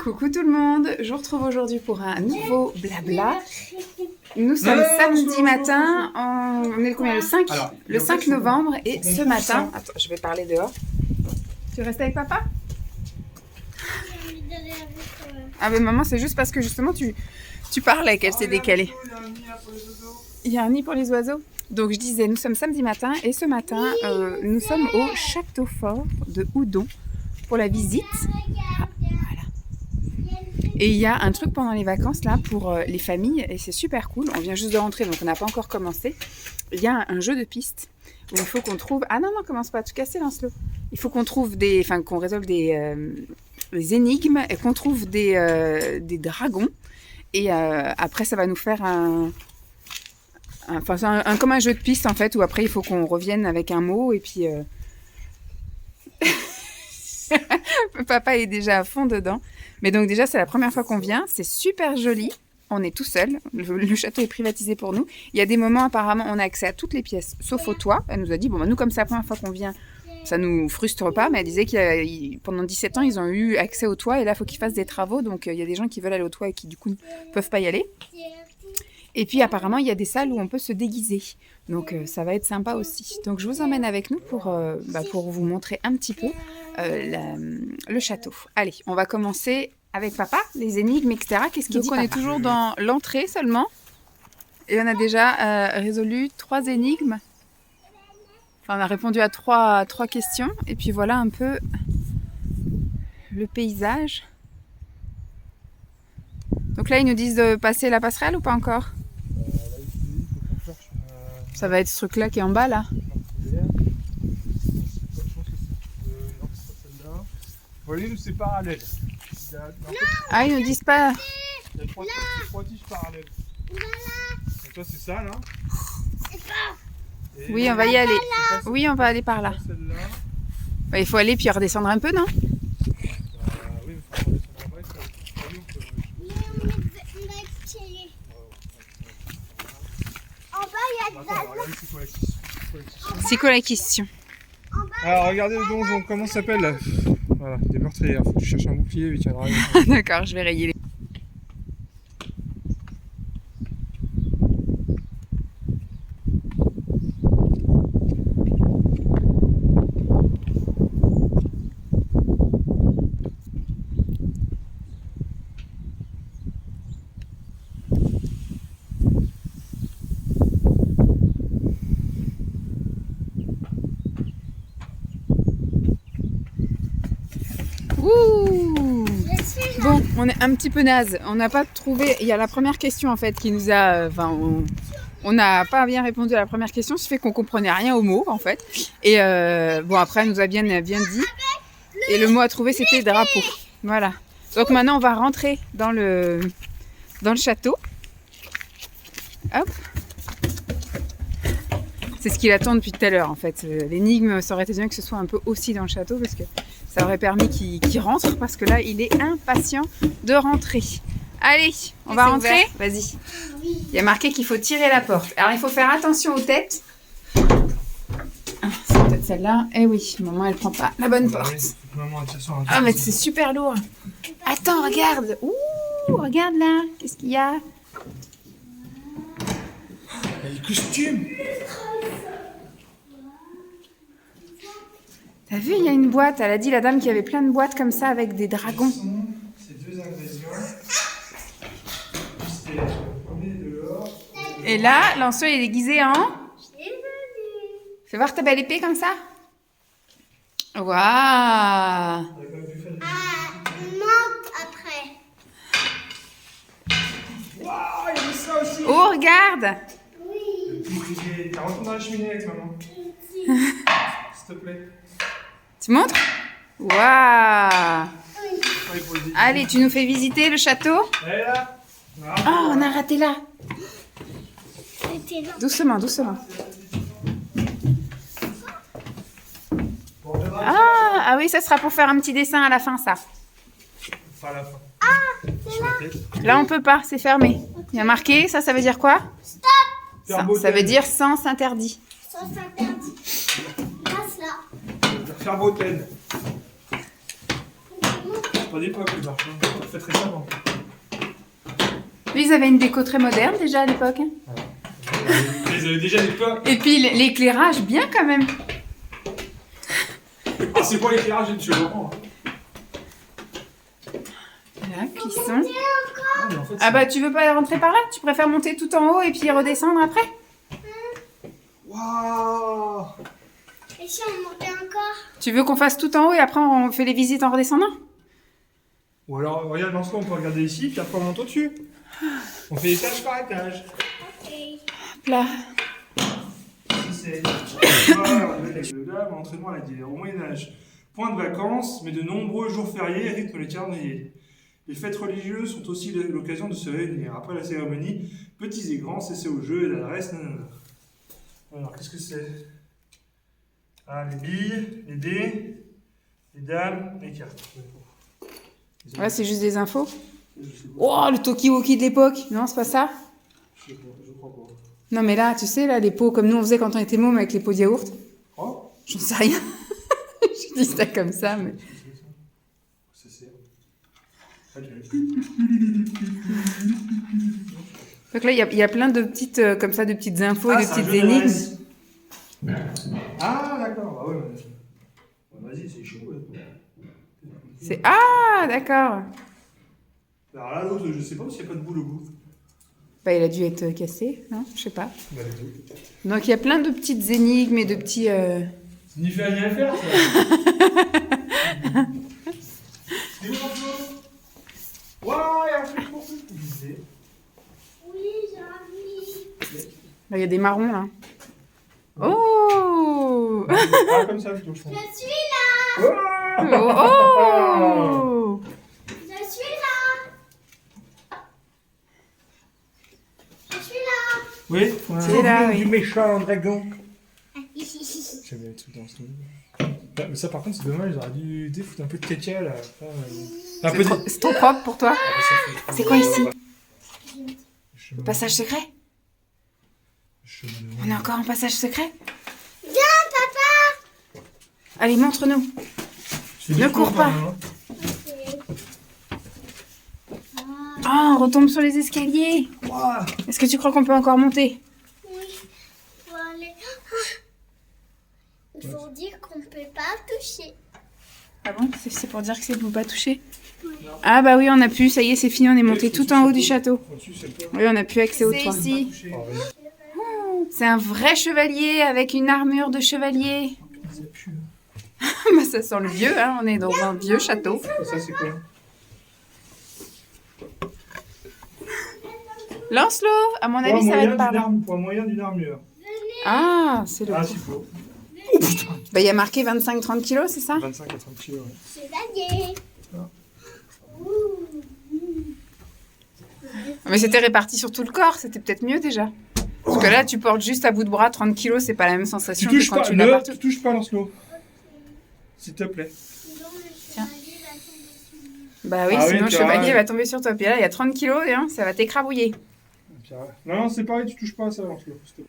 Coucou tout le monde, je vous retrouve aujourd'hui pour un nouveau blabla. Nous sommes samedi matin, on est le combien, le 5 novembre et ce matin... Attends, je vais parler dehors. Tu restes avec papa? Ah mais maman, c'est juste parce que justement tu parlais qu'elle s'est décalée. Il y a un nid pour les oiseaux. Donc je disais, nous sommes samedi matin et ce matin, nous sommes au château fort de Houdon pour la visite. Ah, voilà. Et il y a un truc pendant les vacances là pour les familles et c'est super cool. On vient juste de rentrer donc on n'a pas encore commencé. Il y a un jeu de piste où il faut qu'on trouve... Ah non, non, commence pas à tout casser, Lancelot. Il faut qu'on trouve des... Enfin, qu'on résolve des énigmes et qu'on trouve des dragons. Et après, ça va nous faire comme un jeu de piste en fait où après il faut qu'on revienne avec un mot et puis... Papa est déjà à fond dedans. Mais donc déjà, c'est la première fois qu'on vient. C'est super joli. On est tout seul. Le château est privatisé pour nous. Il y a des moments, apparemment, on a accès à toutes les pièces, sauf au toit. Elle nous a dit, bon, bah, nous, comme c'est la première fois qu'on vient, ça nous frustre pas. Mais elle disait que pendant 17 ans, ils ont eu accès au toit. Et là, il faut qu'ils fassent des travaux. Donc, il y a des gens qui veulent aller au toit et qui, du coup, ne peuvent pas y aller. Et puis, apparemment, il y a des salles où on peut se déguiser. Donc, ça va être sympa aussi. Donc, je vous emmène avec nous pour vous montrer un petit peu le château. Allez, on va commencer avec papa, les énigmes, etc. Qu'est-ce qu'il dit? Donc, on est toujours dans l'entrée seulement. Et on a déjà résolu 3 énigmes. Enfin, on a répondu à 3 questions. Et puis, voilà un peu le paysage. Donc là, ils nous disent de passer la passerelle ou pas encore? Ça va être ce truc-là qui est en bas, là. Voilà, nous c'est parallèle. Ah, ils nous disent pas. Il y a 3 tiges parallèles. Donc toi c'est ça là. Et oui, on va y aller. Oui, on va aller par là. Bah, il faut aller puis redescendre un peu, non? Oui, mais il faut redescendre en bas. En bas, il y a de la... C'est quoi la question? Alors regardez le donjon, comment ça s'appelle là? Voilà, des meurtrières, faut que tu cherches un bouclier, il tiendra. D'accord, je vais rayer les... Ouh. Bon, on est un petit peu naze. On n'a pas trouvé... Il y a la première question en fait qui nous a... Enfin, on n'a pas bien répondu à la première question, ce qui fait qu'on comprenait rien au mot en fait. Et bon, après, elle nous a bien dit. Et le mot à trouver, c'était drapeau. Voilà. Donc maintenant, on va rentrer dans le château. Hop. C'est ce qu'il attend depuis tout à l'heure en fait. L'énigme, ça aurait été bien que ce soit un peu aussi dans le château parce que ça aurait permis qu'il rentre parce que là, il est impatient de rentrer. Allez, on va rentrer. Vas-y. Il y a marqué qu'il faut tirer la porte. Alors, il faut faire attention aux têtes. Ah, c'est peut-être celle-là. Eh oui, maman, elle prend pas la bonne porte. Ah, mais c'est super lourd. Attends, regarde. Ouh, regarde là. Qu'est-ce qu'il y a? Il y a les costumes. T'as vu, il y a une boîte. Elle a dit, la dame, qu'il y avait plein de boîtes comme ça avec des dragons. C'est 2 ingrédients. Et là, Lancelot est déguisé en... Fais voir ta belle épée comme ça. Waouh! Ah, monte après. Waouh, il y a ça aussi. Oh, regarde! Le bouclier. T'as rentré dans la cheminée avec maman. S'il te plaît. Tu montres? Waouh! Allez, tu nous fais visiter le château? Elle est là. Oh, on a raté là. C'était là. Doucement, doucement. Ah oui, ça sera pour faire un petit dessin à la fin, ça. Pas à la fin. Ah, c'est là. Là, on peut pas, c'est fermé. Il y a marqué, ça veut dire quoi? Stop. Ça veut dire sens interdit. Ça s'interdit. Passe là. Faire Bretagne. pas d'époque, les marches. Hein. Ça fait très récemment. Ils avaient une déco très moderne déjà à l'époque. Hein. Ils avaient déjà des pas. Et puis l'éclairage, bien quand même. Ah, c'est quoi l'éclairage de Monsieur Laurent hein. Voilà, cuisson. Ah, mais en fait, Ah bah tu veux pas rentrer par là? Tu préfères monter tout en haut et puis redescendre après? Waouh. Et si on montait encore? Tu veux qu'on fasse tout en haut et après on fait les visites en redescendant? Ou alors, regarde, Lancelot, on peut regarder ici, puis après on monte au-dessus. On fait étage par étage. Ok. Hop là. C'est voilà, le dame, entraînement à la guerre. Au Moyen-Âge, point de vacances, mais de nombreux jours fériés rythment les calendriers. Les fêtes religieuses sont aussi l'occasion de se réunir. Après la cérémonie, petits et grands, cessez au jeu et l'adresse. Alors, qu'est-ce que c'est? Ah, les billes, les dés, les dames, les cartes. Ouais, c'est juste des infos. Je sais pas. Oh, le talkie-walkie de l'époque. Non, c'est pas ça? Je crois pas. Non, mais là, tu sais, là, les pots, comme nous on faisait quand on était môme avec les pots de yaourt. Oh, J'en sais rien. Je dis ça comme ça, mais. c'est. Donc là, il y a plein de petites, comme ça, de petites infos, de c'est un petites jeu énigmes. d'adresse. Ah, d'accord. Ah ouais, vas-y, c'est chaud. Là. C'est... Ah, d'accord. Alors là, l'autre, je sais pas s'il n'y a pas de boule au bout. Bah, il a dû être cassé, non? Je sais pas. Bah, les deux, peut-être. Donc, il y a plein de petites énigmes et de petits... C'est ni fait rien faire, ça. C'est où, Lancelot? Waouh, il y a un truc pour tout. Oui, j'ai envie. Là, il y a des marrons, là. Oh. Ah, comme ça, plutôt, je pense. Je suis là. Oh. Je suis là. Je suis là. Oui, C'est là, oui. du méchant dragon. J'avais tout dans ce livre. Ah, mais ça, par contre, c'est dommage, j'aurais dû foutre un peu de caca là. Un peu de. C'est trop propre pour toi. Ah, ça fait- C'est quoi ici? Chemin- Passage secret? chemin de- On est encore en passage secret? Viens, papa. Allez, montre-nous. C'est Ne du cours coup, pas. hein. Oh, on retombe sur les escaliers. Ouah. Est-ce que tu crois qu'on peut encore monter? Oui. Faut aller. Il faut dire qu'on ne peut pas toucher. Ah bon? C'est pour dire que c'est pour pas toucher? Ah bah oui, on a pu, ça y est, c'est fini, on est monté tout en haut du château. Au-dessus, c'est le toit. Oui, on a pu accès au toit. Ah, Ici. oui. C'est un vrai chevalier avec une armure de chevalier. Ça pue. Bah ça sent le vieux, hein, on est dans un vieux château. Ça, c'est quoi? Lancelot, à mon avis, ça va être par là. Pour un moyen d'une armure. Ah, c'est le... Ah, c'est faux. Bah il y a marqué 25-30 kilos, c'est ça? 25 à 30 kilos, ouais. Chevalier. Ah. Mais c'était réparti sur tout le corps, c'était peut-être mieux déjà. Parce que là, tu portes juste à bout de bras 30 kilos, c'est pas la même Tu sensation que touches quand pas, tu l'as partout. tu touches pas, Lancelot. S'il te plaît. Sinon, le Tiens. chevalier va tomber sur nous. Bah oui, Ah oui, sinon le tu chevalier vois. va tomber sur toi. Puis là, il y a 30 kilos, et, hein, ça va t'écrabouiller. Non, non, c'est pareil, tu touches pas à ça, Lancelot. s'il te plaît.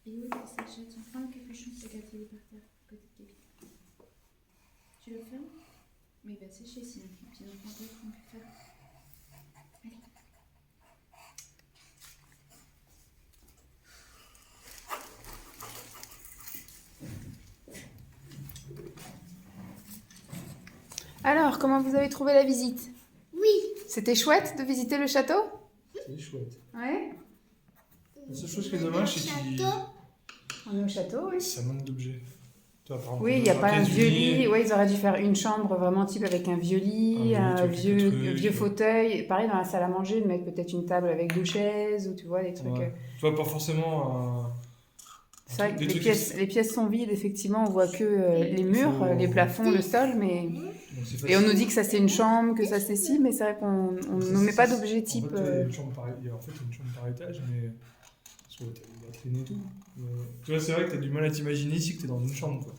Et où est ta sachette? Enfin, le capuchon, c'est qu'à télé par terre, côté de Gabi. Tu le fermes? Mais il va sécher sinon. Sinon, on peut faire. Allez. Alors, comment vous avez trouvé la visite? Oui. C'était chouette de visiter le château? C'est chouette. Ouais. La seule chose qui est dommage, c'est qu'il Château. On est au château, oui. ça manque d'objets. Toi, par exemple, Oui, il n'y a pas un pièce vieux du lit. Oui, ils auraient dû faire une chambre vraiment type avec un vieux lit, Un un vieux lit, vieux, quelques trucs. vieux fauteuil. Pareil, dans la salle à manger, de mettre peut-être une table avec deux chaises ou tu vois, des trucs. Ouais. Tu vois, pas forcément un. C'est vrai que Des les trucs pièces sont vides, effectivement. On voit que les murs, Faut- les plafonds, le sol, mais. Donc, c'est Et on facile. nous dit que ça c'est une chambre, que ça c'est ci, mais c'est vrai qu'on ne met pas d'objet type. En fait, il y a une chambre par, il y a en fait une chambre par étage, mais. Parce que t'as la latrine et tout. Mais... Tu vois, c'est vrai que t'as du mal à t'imaginer ici que t'es dans une chambre, quoi.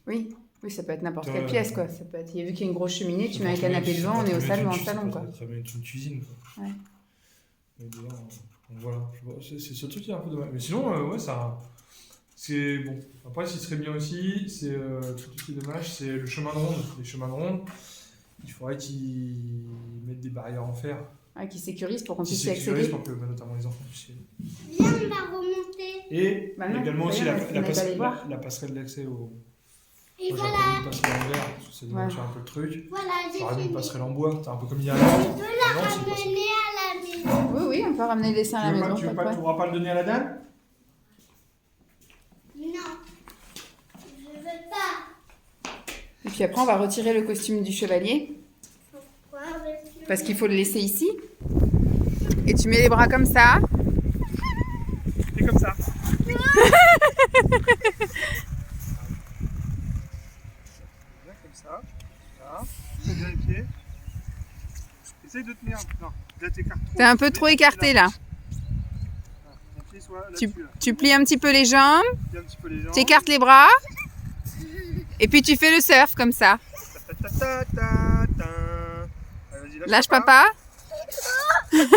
Oui, oui, ça peut être n'importe Ouais. quelle pièce, quoi. Ça peut être... Vu qu'il y a une grosse cheminée, tu mets un Ça peut canapé être- devant, ça on peut est au être salon, une en cuisine, salon, ça quoi. peut très bien être une cuisine, quoi. Ouais. Mais dehors, donc voilà. C'est ce truc qui est un peu dommage. Mais sinon, ouais, ça. C'est bon. Après, ce qui serait bien aussi, c'est tout ce qui est dommage, c'est le chemin de ronde. Les chemins de ronde, il faudrait qu'ils mettent des barrières en fer. Ah, qui sécurise pour qu'on Qui puisse y sécurisent accéder. pour que notamment les enfants puissent. Viens, on va remonter. Et Bah non, également aussi d'ailleurs, on est allé voir. la passerelle d'accès au. Et Moi, voilà, j'aurais pas mis une passerelle en verre, parce que ça dénature Ouais. un peu le truc. voilà, j'ai J'aurais mis une fini. passerelle en bois, c'est un peu comme il y a Je là. peux la Non, c'est une passerelle. ramener à la maison. Oui, oui, on peut ramener le dessin à la maison. Tu pas de problème. pourras pas le donner à la dame? Non, je veux pas. Et puis après, on va retirer le costume du chevalier. Pourquoi veux-tu? Parce qu'il faut le laisser ici. Et tu mets les bras comme ça. Et comme ça. Comme ça. Là. Faut vérifier. Essaye de tenir. Non, là t'écartes trop. T'es un peu trop écarté là. Ton pied soit Tu, là-dessus. Là. tu plies un petit peu les jambes, Plie un petit peu les jambes. tu écartes les bras. Et puis tu fais le surf comme ça. Ta, ta, ta, ta, ta. Allez, vas-y, Lâche papa. Je veux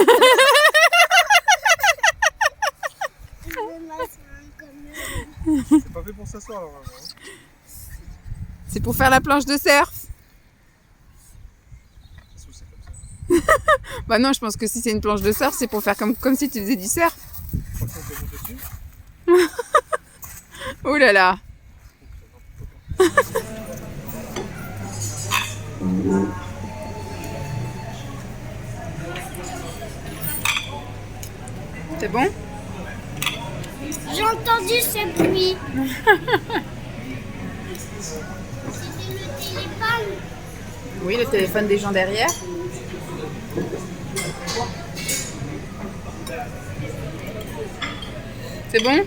m'asseoir comme ça. C'est pas fait pour s'asseoir normalement. C'est pour faire la planche de surf. C'est comme ça. Bah non, je pense que si c'est une planche de surf, c'est pour faire comme si tu faisais du surf. Je crois qu'on peut monter dessus. Oh là là. C'est bon? J'ai entendu ce bruit. C'était le téléphone. Oui, le téléphone des gens derrière. C'est bon?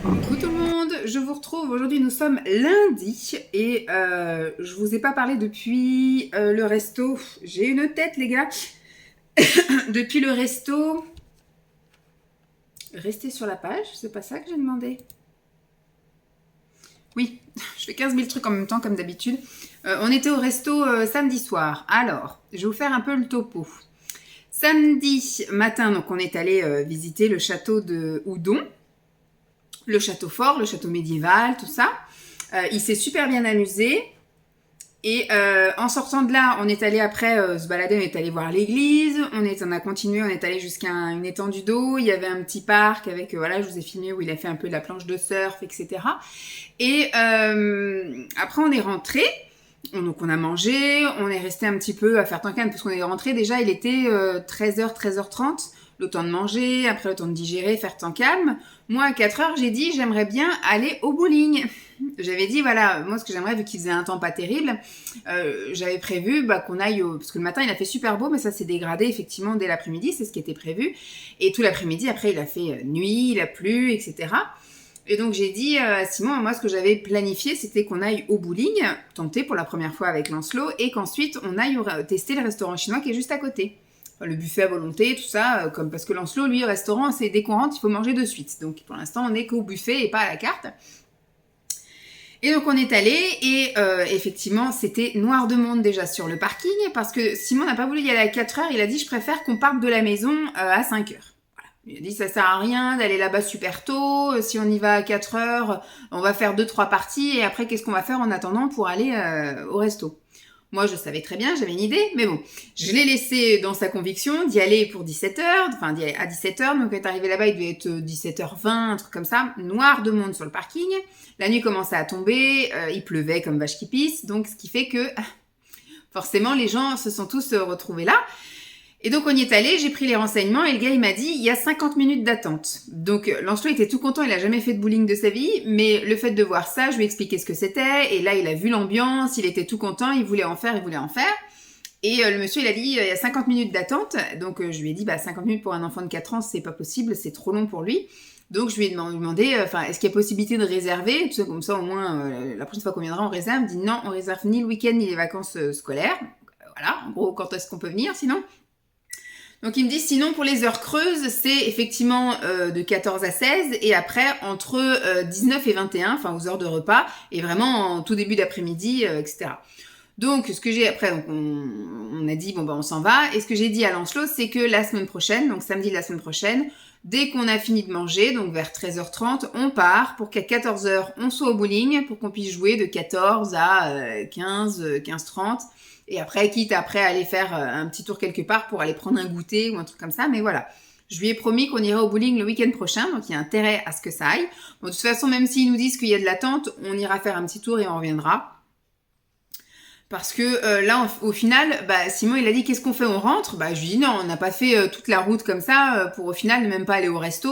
Coucou tout le monde, je vous retrouve. Aujourd'hui, nous sommes lundi et je vous ai pas parlé depuis le resto. J'ai une tête, les gars. Depuis le resto. Restez sur la page, c'est pas ça que j'ai demandé. Oui, je fais 15 000 trucs en même temps, comme d'habitude. On était au resto samedi soir. Alors, je vais vous faire un peu le topo. Samedi matin, donc on est allé visiter le château de Houdon. Le château fort, le château médiéval, tout ça. Il s'est super bien amusé. Et en sortant de là, on est allé après se balader, on est allé voir l'église, on a continué, on est allé jusqu'à une étendue d'eau, il y avait un petit parc avec, voilà, je vous ai filmé où il a fait un peu de la planche de surf, etc. Et après, on est rentré, donc on a mangé, on est resté un petit peu à faire tant qu'un, parce qu'on est rentré déjà, il était 13h, 13h30, le temps de manger, après le temps de digérer, faire temps calme. Moi, à 4h, j'ai dit, j'aimerais bien aller au bowling. J'avais dit, voilà, moi, ce que j'aimerais, vu qu'il faisait un temps pas terrible, j'avais prévu qu'on aille parce que le matin, il a fait super beau, mais ça s'est dégradé, effectivement, dès l'après-midi, c'est ce qui était prévu. Et tout l'après-midi, après, il a fait nuit, il a plu, etc. Et donc, j'ai dit à Simon, moi, ce que j'avais planifié, c'était qu'on aille au bowling, tenter pour la première fois avec Lancelot, et qu'ensuite, on aille tester le restaurant chinois qui est juste à côté. Le buffet à volonté, tout ça, comme parce que Lancelot, lui, au restaurant, c'est dès qu'on rentre, il faut manger de suite. Donc, pour l'instant, on n'est qu'au buffet et pas à la carte. Et donc, on est allé et effectivement, c'était noir de monde déjà sur le parking parce que Simon n'a pas voulu y aller à 4h. Il a dit, je préfère qu'on parte de la maison à 5h. Voilà. Il a dit, ça sert à rien d'aller là-bas super tôt. Si on y va à 4h, on va faire 2-3 parties et après, qu'est-ce qu'on va faire en attendant pour aller au resto? Moi, je savais très bien, j'avais une idée, mais bon, je l'ai laissé dans sa conviction d'y aller pour 17h, enfin d'y aller à 17h, donc quand il est arrivé là-bas, il devait être 17h20, un truc comme ça, noir de monde sur le parking, la nuit commençait à tomber, il pleuvait comme vache qui pisse, donc ce qui fait que forcément les gens se sont tous retrouvés là. Et donc on y est allé, j'ai pris les renseignements et le gars il m'a dit il y a 50 minutes d'attente. Donc Lancelot était tout content, il a jamais fait de bowling de sa vie, mais le fait de voir ça, je lui ai expliqué ce que c'était et là il a vu l'ambiance, il était tout content, il voulait en faire. Et le monsieur il a dit il y a 50 minutes d'attente, donc je lui ai dit 50 minutes pour un enfant de 4 ans c'est pas possible, c'est trop long pour lui. Donc je lui ai demandé est-ce qu'il y a possibilité de réserver, tout ça, comme ça au moins la prochaine fois qu'on viendra on réserve. Il dit non, on réserve ni le week-end ni les vacances scolaires. Voilà, en gros quand est-ce qu'on peut venir sinon. Donc il me dit sinon pour les heures creuses c'est effectivement de 14 à 16 et après entre 19 et 21, enfin aux heures de repas et vraiment en tout début d'après-midi, etc. Donc ce que j'ai après, donc on a dit on s'en va et ce que j'ai dit à Lancelot c'est que la semaine prochaine, donc samedi de la semaine prochaine, Dès qu'on a fini de manger, donc vers 13h30, on part pour qu'à 14h, on soit au bowling pour qu'on puisse jouer de 14 à 15h30. Et après, quitte après aller faire un petit tour quelque part pour aller prendre un goûter ou un truc comme ça. Mais voilà, je lui ai promis qu'on irait au bowling le week-end prochain, donc il y a intérêt à ce que ça aille. Bon, de toute façon, même s'ils nous disent qu'il y a de l'attente, on ira faire un petit tour et on reviendra. Parce que là, au final, Simon, il a dit, qu'est-ce qu'on fait? On rentre? Je lui dis, non, on n'a pas fait toute la route comme ça pour au final ne même pas aller au resto.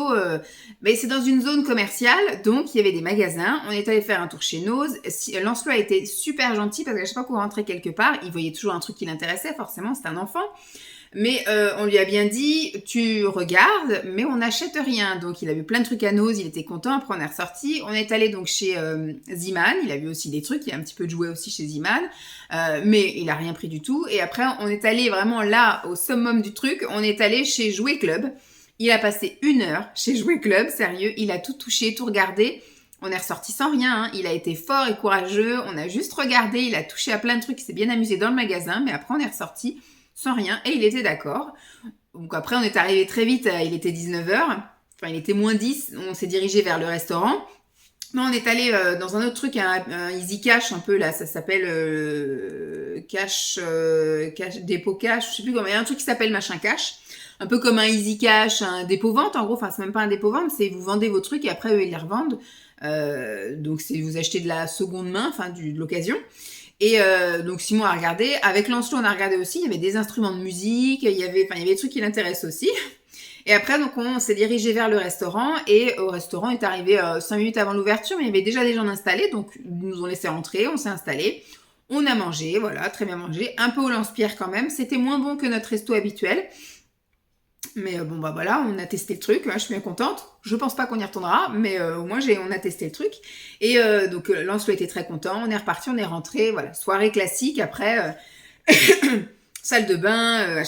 Mais c'est dans une zone commerciale, donc il y avait des magasins. On est allé faire un tour chez Nose. Lancelot a été super gentil parce qu'à chaque fois qu'on rentrait quelque part, il voyait toujours un truc qui l'intéressait, forcément, c'est un enfant. Mais on lui a bien dit, tu regardes, mais on n'achète rien. Donc il a vu plein de trucs à Nose, il était content. Après on est ressorti. On est allé donc chez Ziman. Il a vu aussi des trucs. Il y a un petit peu de jouets aussi chez Ziman. Mais il a rien pris du tout. Et après on est allé vraiment là, au summum du truc. On est allé chez Jouet Club. Il a passé 1 heure chez Jouet Club. Sérieux, il a tout touché, tout regardé. On est ressorti sans rien. Hein. Il a été fort et courageux. On a juste regardé. Il a touché à plein de trucs. Il s'est bien amusé dans le magasin. Mais après on est ressorti sans rien, et il était d'accord. Donc après, on est arrivé très vite, il était 19h, enfin il était moins 10, on s'est dirigé vers le restaurant. Mais on est allé dans un autre truc, un Easy Cash, un peu là, ça s'appelle Cash, Dépôt Cash, je sais plus comment, il y a un truc qui s'appelle machin Cash, un peu comme un Easy Cash, un dépôt-vente en gros, enfin c'est même pas un dépôt-vente, c'est vous vendez vos trucs et après eux ils les revendent. Donc c'est vous achetez de la seconde main, enfin de l'occasion. Et donc Simon a regardé, avec Lancelot on a regardé aussi, il y avait des instruments de musique, il y avait des trucs qui l'intéressent aussi. Et après donc on s'est dirigé vers le restaurant et au restaurant est arrivé 5 minutes avant l'ouverture, mais il y avait déjà des gens installés, donc ils nous ont laissé rentrer, on s'est installé, on a mangé, voilà, très bien mangé, un peu au lance-pierre quand même, c'était moins bon que notre resto habituel. Mais bon voilà, on a testé le truc, je suis bien contente. Je pense pas qu'on y retournera, mais au moins on a testé le truc. Et donc Lancelot était très content, on est reparti, on est rentré, voilà, soirée classique, après salle de bain,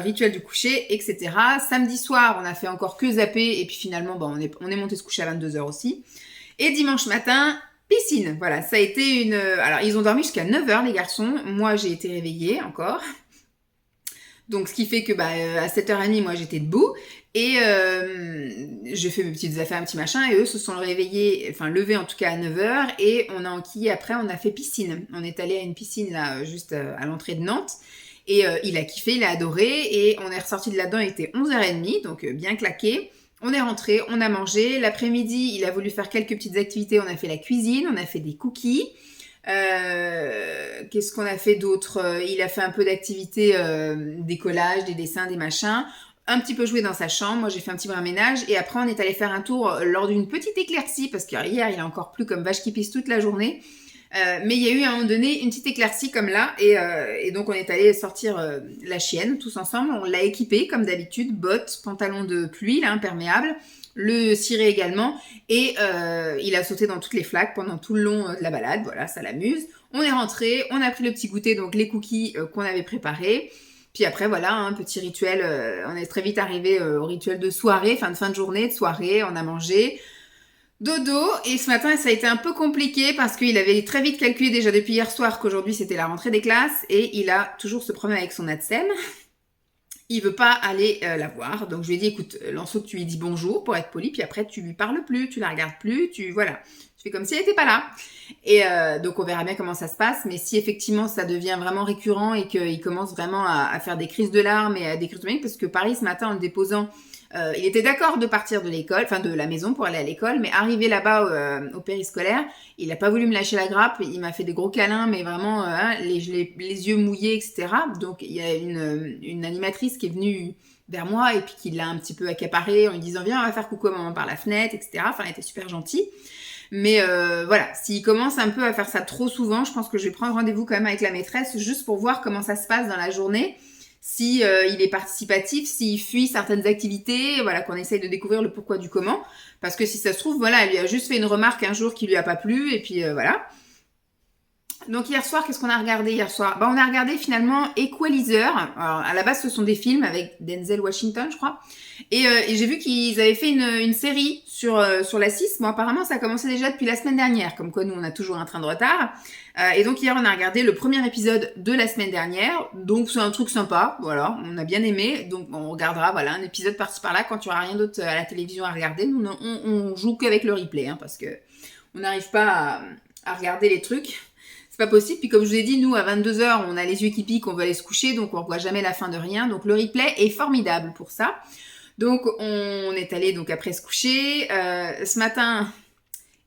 rituel du coucher, etc. Samedi soir, on a fait encore que zapper, et puis finalement, on est monté se coucher à 22h aussi. Et dimanche matin, piscine, voilà, ça a été une... Alors, ils ont dormi jusqu'à 9h, les garçons, moi j'ai été réveillée encore. Donc, ce qui fait que à 7h30, moi, j'étais debout et j'ai fait mes petites affaires, un petit machin, et eux se sont réveillés, enfin levés en tout cas à 9h, et on a enquillé après, on a fait piscine. On est allé à une piscine là, juste à l'entrée de Nantes, et il a kiffé, il a adoré, et on est ressorti de là-dedans, il était 11h30, donc bien claqué. On est rentré, on a mangé. L'après-midi, il a voulu faire quelques petites activités, on a fait la cuisine, on a fait des cookies. Qu'est-ce qu'on a fait d'autre? Il a fait un peu d'activités, des collages, des dessins, des machins, un petit peu joué dans sa chambre. Moi j'ai fait un petit brin ménage, et après on est allé faire un tour lors d'une petite éclaircie, parce que hier il a encore plu comme vache qui pisse toute la journée, mais il y a eu à un moment donné une petite éclaircie comme là, et donc on est allé sortir la chienne tous ensemble. On l'a équipée comme d'habitude, bottes, pantalon de pluie là, imperméable, le ciré également, et il a sauté dans toutes les flaques pendant tout le long de la balade, voilà, ça l'amuse. On est rentré, on a pris le petit goûter, donc les cookies qu'on avait préparés, puis après voilà, un petit rituel, on est très vite arrivé au rituel de soirée, fin de journée, de soirée, on a mangé, dodo, et ce matin ça a été un peu compliqué parce qu'il avait très vite calculé déjà depuis hier soir qu'aujourd'hui c'était la rentrée des classes, et il a toujours ce problème avec son ADSEM. Il veut pas aller la voir, donc je lui ai dit, écoute, Lancelot, tu lui dis bonjour pour être poli, puis après tu lui parles plus, tu la regardes plus, tu fais comme si elle était pas là. Et donc on verra bien comment ça se passe, mais si effectivement ça devient vraiment récurrent et qu'il commence vraiment à faire des crises de larmes et à des crises de panique, parce que Paris ce matin en le déposant, il était d'accord de partir de l'école, enfin de la maison pour aller à l'école, mais arrivé là-bas au périscolaire, il a pas voulu me lâcher la grappe, il m'a fait des gros câlins, mais vraiment les yeux mouillés, etc. Donc il y a une animatrice qui est venue vers moi et puis qui l'a un petit peu accaparé en lui disant, viens, on va faire coucou à maman par la fenêtre, etc. Enfin, elle était super gentille. Mais voilà, s'il commence un peu à faire ça trop souvent, je pense que je vais prendre rendez-vous quand même avec la maîtresse juste pour voir comment ça se passe dans la journée. Si il est participatif, s'il fuit certaines activités, voilà, qu'on essaye de découvrir le pourquoi du comment. Parce que si ça se trouve, voilà, elle lui a juste fait une remarque un jour qui lui a pas plu, et puis voilà. Donc hier soir, qu'est-ce qu'on a regardé hier soir? On a regardé finalement Equalizer. Alors, à la base, ce sont des films avec Denzel Washington, je crois. Et j'ai vu qu'ils avaient fait une série sur la 6. Bon, apparemment, ça a commencé déjà depuis la semaine dernière. Comme quoi, nous, on a toujours un train de retard. Et donc hier, on a regardé le premier épisode de la semaine dernière. Donc c'est un truc sympa. Voilà, on a bien aimé. Donc on regardera voilà un épisode par-ci par-là quand il n'y aura rien d'autre à la télévision à regarder. Nous, on joue qu'avec le replay, hein, parce que on n'arrive pas à regarder les trucs. C'est pas possible. Puis comme je vous ai dit, nous, à 22h, on a les yeux qui piquent, on veut aller se coucher, donc on ne voit jamais la fin de rien. Donc le replay est formidable pour ça. Donc on est allé donc après se coucher. Ce matin,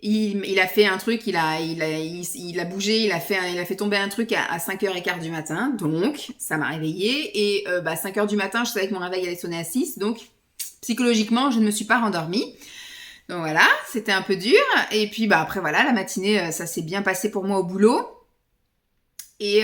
il a fait un truc, il a bougé, il a fait tomber un truc à 5h15 du matin. Donc ça m'a réveillée. Et 5h du matin, je savais que mon réveil allait sonner à 6. Donc psychologiquement, je ne me suis pas rendormie. Donc voilà, c'était un peu dur. Et puis après voilà, la matinée, ça s'est bien passé pour moi au boulot. Et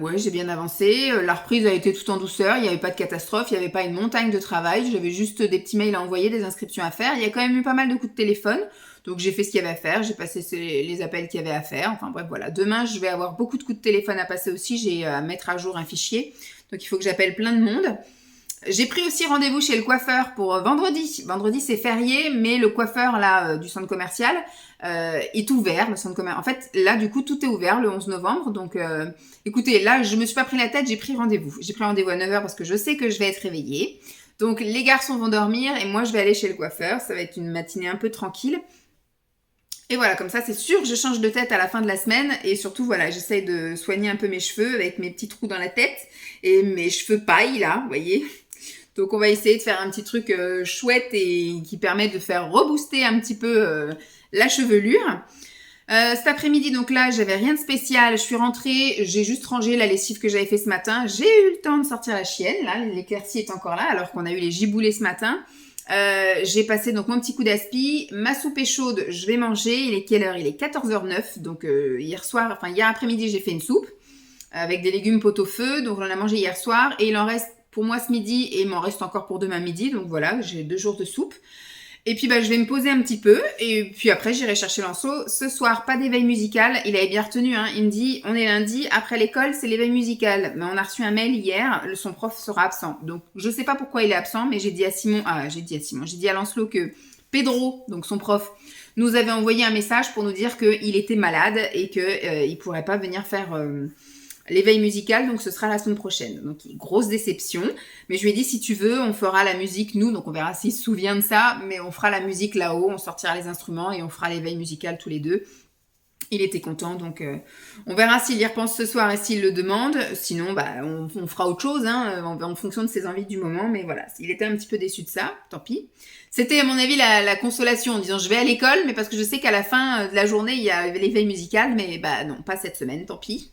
ouais, j'ai bien avancé. La reprise a été tout en douceur. Il n'y avait pas de catastrophe. Il n'y avait pas une montagne de travail. J'avais juste des petits mails à envoyer, des inscriptions à faire. Il y a quand même eu pas mal de coups de téléphone. Donc j'ai fait ce qu'il y avait à faire. J'ai passé les appels qu'il y avait à faire. Enfin bref, voilà. Demain, je vais avoir beaucoup de coups de téléphone à passer aussi. J'ai à mettre à jour un fichier. Donc il faut que j'appelle plein de monde. J'ai pris aussi rendez-vous chez le coiffeur pour vendredi. Vendredi, c'est férié, mais le coiffeur là du centre commercial est ouvert. Le centre commercial. En fait, là, du coup, tout est ouvert le 11 novembre. Donc, écoutez, là, je me suis pas pris la tête. J'ai pris rendez-vous. J'ai pris rendez-vous à 9h parce que je sais que je vais être réveillée. Donc, les garçons vont dormir et moi, je vais aller chez le coiffeur. Ça va être une matinée un peu tranquille. Et voilà, comme ça, c'est sûr, je change de tête à la fin de la semaine. Et surtout, voilà, j'essaye de soigner un peu mes cheveux avec mes petits trous dans la tête et mes cheveux paille, là, vous voyez. Donc, on va essayer de faire un petit truc chouette et qui permet de faire rebooster un petit peu la chevelure. Cet après-midi, donc là, j'avais rien de spécial. Je suis rentrée, j'ai juste rangé la lessive que j'avais fait ce matin. J'ai eu le temps de sortir la chienne, là, l'éclaircie est encore là, alors qu'on a eu les giboulées ce matin. J'ai passé donc mon petit coup d'aspi, ma soupe est chaude, je vais manger. Il est quelle heure? Il est 14h09, donc hier après-midi, j'ai fait une soupe avec des légumes pot-au-feu, donc on en a mangé hier soir et il en reste pour moi ce midi et il m'en reste encore pour demain midi, donc voilà, j'ai 2 jours de soupe. Et puis je vais me poser un petit peu et puis après j'irai chercher Lancelot. Ce soir, pas d'éveil musical, il avait bien retenu, hein. Il me dit, on est lundi, après l'école c'est l'éveil musical. Mais on a reçu un mail hier, son prof sera absent. Donc je sais pas pourquoi il est absent, mais j'ai dit à Lancelot que Pedro, donc son prof, nous avait envoyé un message pour nous dire qu'il était malade et qu'il pourrait pas venir faire l'éveil musical, donc ce sera la semaine prochaine. Donc grosse déception, mais je lui ai dit si tu veux, on fera la musique nous, donc on verra s'il se souvient de ça, mais on fera la musique là-haut, on sortira les instruments et on fera l'éveil musical tous les deux. Il était content, donc on verra s'il y repense ce soir et s'il le demande. Sinon, on fera autre chose, hein, en fonction de ses envies du moment. Mais voilà, il était un petit peu déçu de ça, tant pis. C'était à mon avis la consolation en disant je vais à l'école, mais parce que je sais qu'à la fin de la journée, il y a l'éveil musical, mais non, pas cette semaine, tant pis.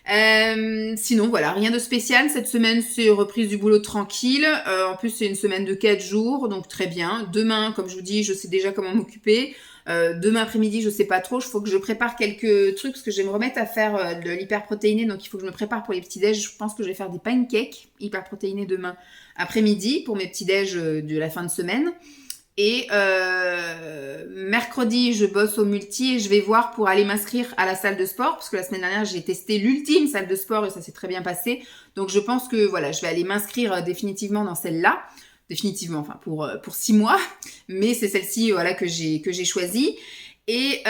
Sinon voilà, rien de spécial. Cette semaine c'est reprise du boulot tranquille, en plus c'est une semaine de 4 jours, donc très bien. Demain, comme je vous dis, je sais déjà comment m'occuper. Demain après-midi, je sais pas trop, il faut que je prépare quelques trucs parce que je vais me remettre à faire de l'hyperprotéiné, donc il faut que je me prépare pour les petits-déj. Je pense que je vais faire des pancakes hyperprotéinés demain après-midi pour mes petits-déj de la fin de semaine. Et mercredi, je bosse au multi et je vais voir pour aller m'inscrire à la salle de sport parce que la semaine dernière, j'ai testé l'ultime salle de sport et ça s'est très bien passé. Donc je pense que voilà, je vais aller m'inscrire définitivement dans celle-là. Définitivement, enfin pour 6 mois. Mais c'est celle-ci voilà, que j'ai choisie. Et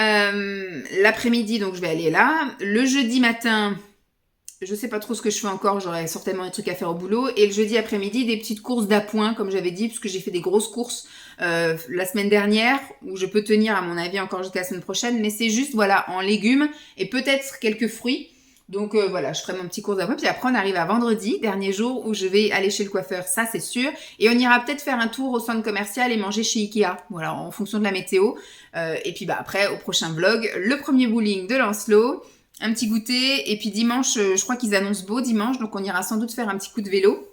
l'après-midi, donc je vais aller là. Le jeudi matin, je sais pas trop ce que je fais encore, j'aurai certainement des trucs à faire au boulot. Et le jeudi après-midi, des petites courses d'appoint, comme j'avais dit, puisque j'ai fait des grosses courses la semaine dernière, où je peux tenir, à mon avis, encore jusqu'à la semaine prochaine. Mais c'est juste, voilà, en légumes et peut-être quelques fruits. Donc voilà, je ferai mon petit cours d'appoint. Puis après, on arrive à vendredi, dernier jour, où je vais aller chez le coiffeur, ça c'est sûr. Et on ira peut-être faire un tour au centre commercial et manger chez Ikea. Voilà, en fonction de la météo. Et puis après, au prochain vlog, le premier bowling de Lancelot. Un petit goûter, et puis dimanche, je crois qu'ils annoncent beau dimanche, donc on ira sans doute faire un petit coup de vélo.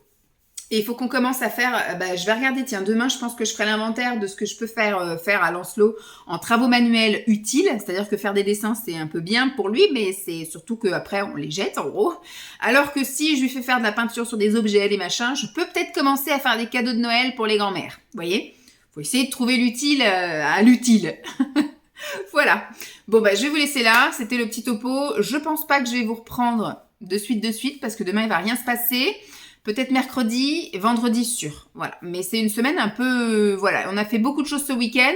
Et il faut qu'on commence à faire, je vais regarder, tiens, demain je pense que je ferai l'inventaire de ce que je peux faire à Lancelot en travaux manuels utiles, c'est-à-dire que faire des dessins c'est un peu bien pour lui, mais c'est surtout qu'après on les jette en gros. Alors que si je lui fais faire de la peinture sur des objets, des machins, je peux peut-être commencer à faire des cadeaux de Noël pour les grands-mères, vous voyez? Faut essayer de trouver l'utile à l'utile. Voilà. Bon, bah, je vais vous laisser là. C'était le petit topo. Je pense pas que je vais vous reprendre de suite, parce que demain, il va rien se passer. Peut-être mercredi, vendredi sûr. Voilà. Mais c'est une semaine un peu... voilà, on a fait beaucoup de choses ce week-end.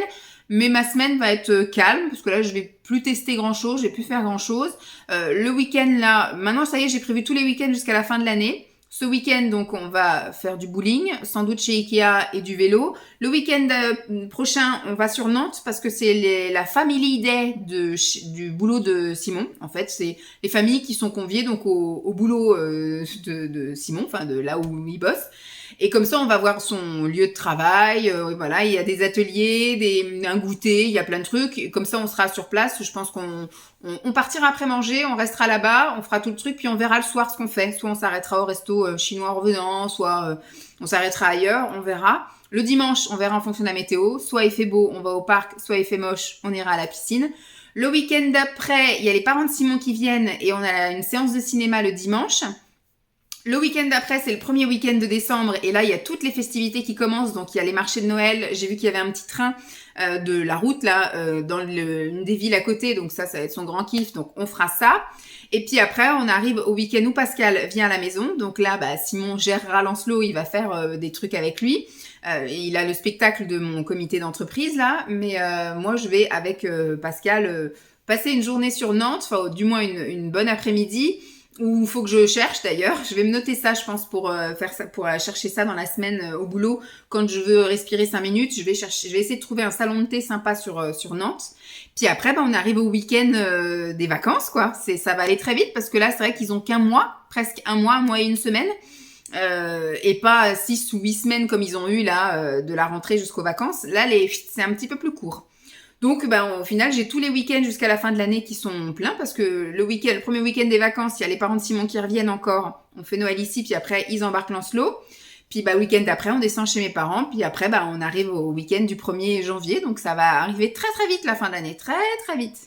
Mais ma semaine va être calme, parce que là, je vais plus tester grand-chose, je vais plus faire grand-chose. Le week-end, là, maintenant, ça y est, j'ai prévu tous les week-ends jusqu'à la fin de l'année. Ce week-end, donc, on va faire du bowling, sans doute chez Ikea et du vélo. Le week-end prochain, on va sur Nantes parce que c'est la family day du boulot de Simon. En fait, c'est les familles qui sont conviées donc au boulot de Simon, enfin de là où il bosse. Et comme ça, on va voir son lieu de travail. Voilà, il y a des ateliers, un goûter, il y a plein de trucs. Et comme ça, on sera sur place. Je pense qu'on partira après manger, on restera là-bas, on fera tout le truc, puis on verra le soir ce qu'on fait. Soit on s'arrêtera au resto chinois en revenant, soit on s'arrêtera ailleurs, on verra. Le dimanche, on verra en fonction de la météo. Soit il fait beau, on va au parc, soit il fait moche, on ira à la piscine. Le week-end d'après, il y a les parents de Simon qui viennent et on a une séance de cinéma le dimanche. Le week-end d'après, c'est le premier week-end de décembre et là, il y a toutes les festivités qui commencent. Donc, il y a les marchés de Noël. J'ai vu qu'il y avait un petit train de la route là dans une des villes à côté. Donc ça va être son grand kiff. Donc, on fera ça. Et puis après, on arrive au week-end où Pascal vient à la maison. Donc là, Simon gérera Lancelot. Il va faire des trucs avec lui. Il a le spectacle de mon comité d'entreprise là. Mais moi, je vais avec Pascal passer une journée sur Nantes. Enfin, du moins une bonne après-midi. Ou il faut que je cherche d'ailleurs. Je vais me noter ça, je pense, pour faire ça, pour chercher ça dans la semaine au boulot. Quand je veux respirer 5 minutes, je vais essayer de trouver un salon de thé sympa sur Nantes. Puis après, on arrive au week-end des vacances, quoi. Ça va aller très vite parce que là, c'est vrai qu'ils ont qu'un mois, presque un mois et une semaine. Et pas 6 ou 8 semaines comme ils ont eu là, de la rentrée jusqu'aux vacances. Là, c'est un petit peu plus court. Donc, au final, j'ai tous les week-ends jusqu'à la fin de l'année qui sont pleins parce que le premier week-end des vacances, il y a les parents de Simon qui reviennent encore. On fait Noël ici, puis après, ils embarquent Lancelot. Puis, le week-end d'après, on descend chez mes parents. Puis après, on arrive au week-end du 1er janvier. Donc, ça va arriver très, très vite la fin d'année. Très, très vite.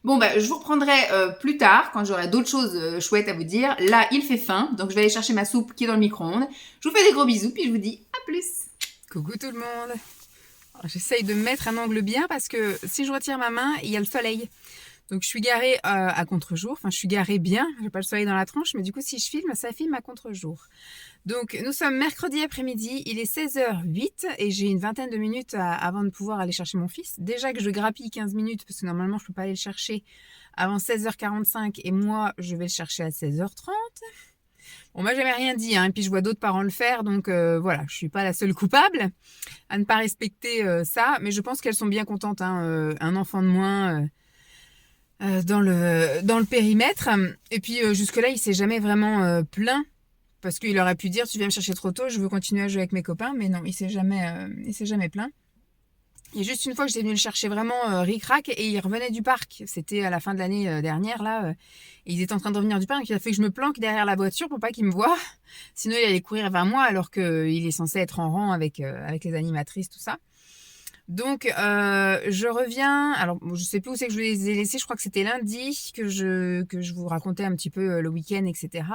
Bon, je vous reprendrai plus tard quand j'aurai d'autres choses chouettes à vous dire. Là, il fait faim. Donc, je vais aller chercher ma soupe qui est dans le micro-ondes. Je vous fais des gros bisous, puis je vous dis à plus. Coucou tout le monde. J'essaye de me mettre un angle bien parce que si je retire ma main, il y a le soleil. Donc je suis garée à contre-jour. Enfin, je suis garée bien. J'ai pas le soleil dans la tronche, mais du coup, si je filme, ça filme à contre-jour. Donc nous sommes mercredi après-midi. Il est 16h08 et j'ai une vingtaine de minutes avant de pouvoir aller chercher mon fils. Déjà que je grappille 15 minutes parce que normalement, je peux pas aller le chercher avant 16h45 et moi, je vais le chercher à 16h30. Bon, moi, j'avais rien dit, hein, et puis je vois d'autres parents le faire, donc voilà, je suis pas la seule coupable à ne pas respecter ça, mais je pense qu'elles sont bien contentes, hein, un enfant de moins dans le périmètre. Et puis jusque-là, il s'est jamais vraiment plaint, parce qu'il aurait pu dire, tu viens me chercher trop tôt, je veux continuer à jouer avec mes copains, mais non, il s'est jamais plaint. Et juste une fois que j'étais venue le chercher vraiment ric-rac et il revenait du parc. C'était à la fin de l'année dernière là. Et ils étaient en train de revenir du parc. Donc il a fait que je me planque derrière la voiture pour pas qu'il me voie. Sinon il allait courir vers moi alors qu'il est censé être en rang avec les animatrices, tout ça. Donc je reviens. Alors je sais plus où c'est que je les ai laissés. Je crois que c'était lundi que je vous racontais un petit peu le week-end, etc.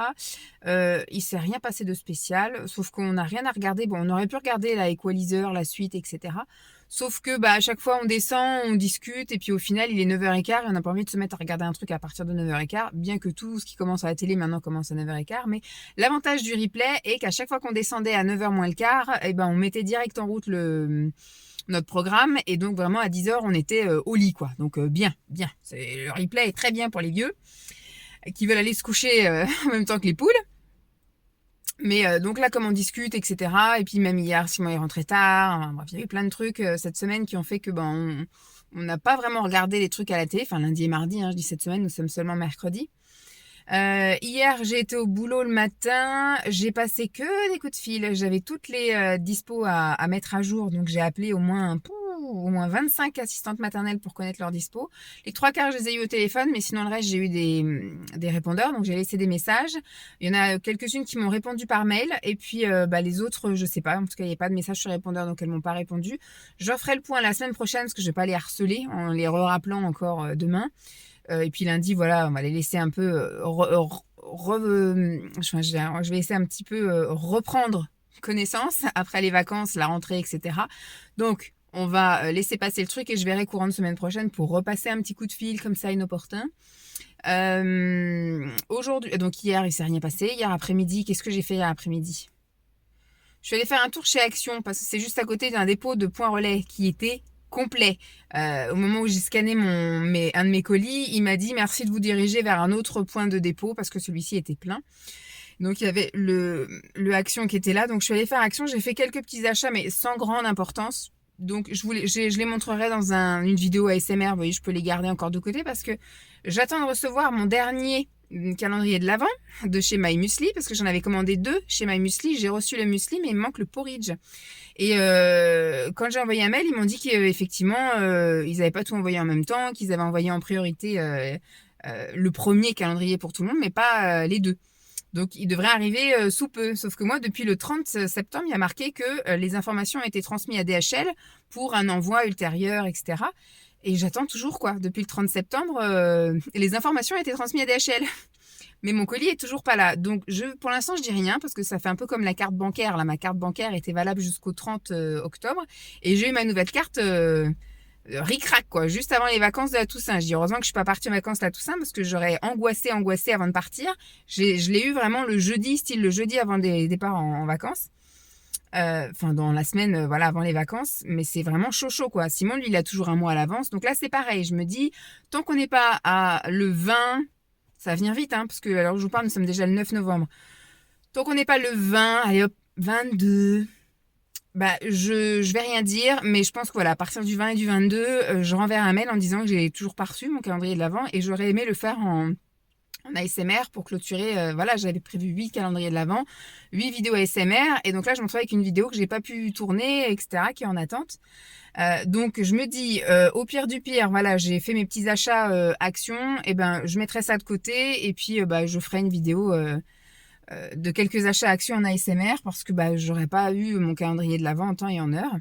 Il s'est rien passé de spécial. Sauf qu'on n'a rien à regarder. Bon, on aurait pu regarder la Equalizer, la suite, etc. Sauf que à chaque fois on descend, on discute et puis au final il est 9h15 et on n'a pas envie de se mettre à regarder un truc à partir de 9h15, bien que tout ce qui commence à la télé maintenant commence à 9h15. Mais l'avantage du replay est qu'à chaque fois qu'on descendait à 9h moins le quart, on mettait direct en route notre programme et donc vraiment à 10h on était au lit quoi. Donc bien. Le replay est très bien pour les vieux qui veulent aller se coucher en même temps que les poules. Mais donc là, comme on discute, etc. Et puis même hier, Simon est rentré tard. Bref, il y a eu plein de trucs cette semaine qui ont fait que on n'a pas vraiment regardé les trucs à la télé. Enfin, lundi et mardi, hein, je dis cette semaine, nous sommes seulement mercredi. Hier, j'ai été au boulot le matin. J'ai passé que des coups de fil. J'avais toutes les dispos à mettre à jour. Donc j'ai appelé au moins 25 assistantes maternelles pour connaître leurs dispos. Les 3/4, je les ai eu au téléphone, mais sinon le reste, j'ai eu des répondeurs, donc j'ai laissé des messages. Il y en a quelques-unes qui m'ont répondu par mail, et puis les autres, je sais pas. En tout cas, il n'y a pas de message sur répondeur, donc elles m'ont pas répondu. Je ferai le point la semaine prochaine, parce que je vais pas les harceler en les rappelant encore demain. Et puis lundi, voilà, on va les laisser un peu je vais laisser un petit peu reprendre connaissance après les vacances, la rentrée, etc. Donc, On va laisser passer le truc et je verrai courant de semaine prochaine pour repasser un petit coup de fil comme ça inopportun. Aujourd'hui, donc hier, il s'est rien passé. Hier après-midi, qu'est-ce que j'ai fait hier après-midi? Je suis allée faire un tour chez Action parce que c'est juste à côté d'un dépôt de points relais qui était complet. Au moment où j'ai scanné un de mes colis, il m'a dit merci de vous diriger vers un autre point de dépôt parce que celui-ci était plein. Donc il y avait le Action qui était là. Donc je suis allée faire Action. J'ai fait quelques petits achats mais sans grande importance. Donc je les montrerai dans une vidéo ASMR. Vous voyez, je peux les garder encore de côté parce que j'attends de recevoir mon dernier calendrier de l'Avent de chez My Muesli parce que j'en avais commandé 2 chez My Muesli. J'ai reçu le muesli mais il me manque le porridge. Et quand j'ai envoyé un mail, ils m'ont dit qu'effectivement ils n'avaient pas tout envoyé en même temps, qu'ils avaient envoyé en priorité le premier calendrier pour tout le monde mais pas les 2. Donc, il devrait arriver sous peu. Sauf que moi, depuis le 30 septembre, il y a marqué que les informations ont été transmises à DHL pour un envoi ultérieur, etc. Et j'attends toujours, quoi. Depuis le 30 septembre, les informations ont été transmises à DHL. Mais mon colis est toujours pas là. Donc, pour l'instant, je dis rien parce que ça fait un peu comme la carte bancaire. Là, ma carte bancaire était valable jusqu'au 30 octobre. Et j'ai eu ma nouvelle carte... ric-rac quoi, juste avant les vacances de la Toussaint. Je dis heureusement que je suis pas partie en vacances de la Toussaint parce que j'aurais angoissé avant de partir. Je l'ai eu vraiment le jeudi avant les départs en vacances. Enfin dans la semaine voilà avant les vacances, mais c'est vraiment chaud quoi. Simon lui il a toujours un mois à l'avance. Donc là c'est pareil, je me dis tant qu'on n'est pas à le 20, ça va venir vite hein parce que alors je vous parle, nous sommes déjà le 9 novembre. Tant qu'on n'est pas le 20, allez hop, 22. Bah, je vais rien dire, mais je pense que voilà, à partir du 20 et du 22, je renverrai un mail en disant que j'ai toujours pas reçu mon calendrier de l'Avent et j'aurais aimé le faire en ASMR pour clôturer. Voilà, j'avais prévu 8 calendriers de l'Avent, 8 vidéos ASMR et donc là je me retrouve avec une vidéo que j'ai pas pu tourner, etc., qui est en attente. Donc je me dis, au pire du pire, voilà, j'ai fait mes petits achats Action, et ben je mettrai ça de côté et puis bah, je ferai une vidéo de quelques achats Action en ASMR parce que bah, j'aurais pas eu mon calendrier de l'Avent en temps et en heure.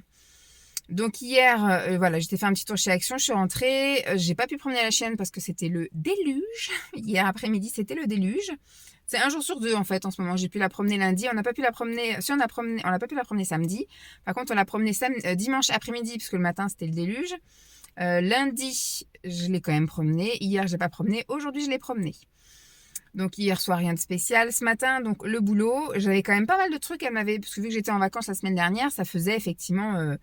Donc hier, voilà, j'étais fait un petit tour chez Action, je suis rentrée, j'ai pas pu promener la chienne parce que c'était le déluge. Hier après-midi, c'était le déluge. C'est un jour sur 2 en fait en ce moment. J'ai pu la promener lundi, on n'a pas pu la promener. Si on n'a pas pu la promener samedi. Par contre, on l'a promenée dimanche après-midi puisque le matin c'était le déluge. Lundi, je l'ai quand même promenée. Hier, j'ai pas promené. Aujourd'hui, je l'ai promenée. Donc hier soir, rien de spécial. Ce matin, donc le boulot, j'avais quand même pas mal de trucs. Parce que vu que j'étais en vacances la semaine dernière, ça faisait effectivement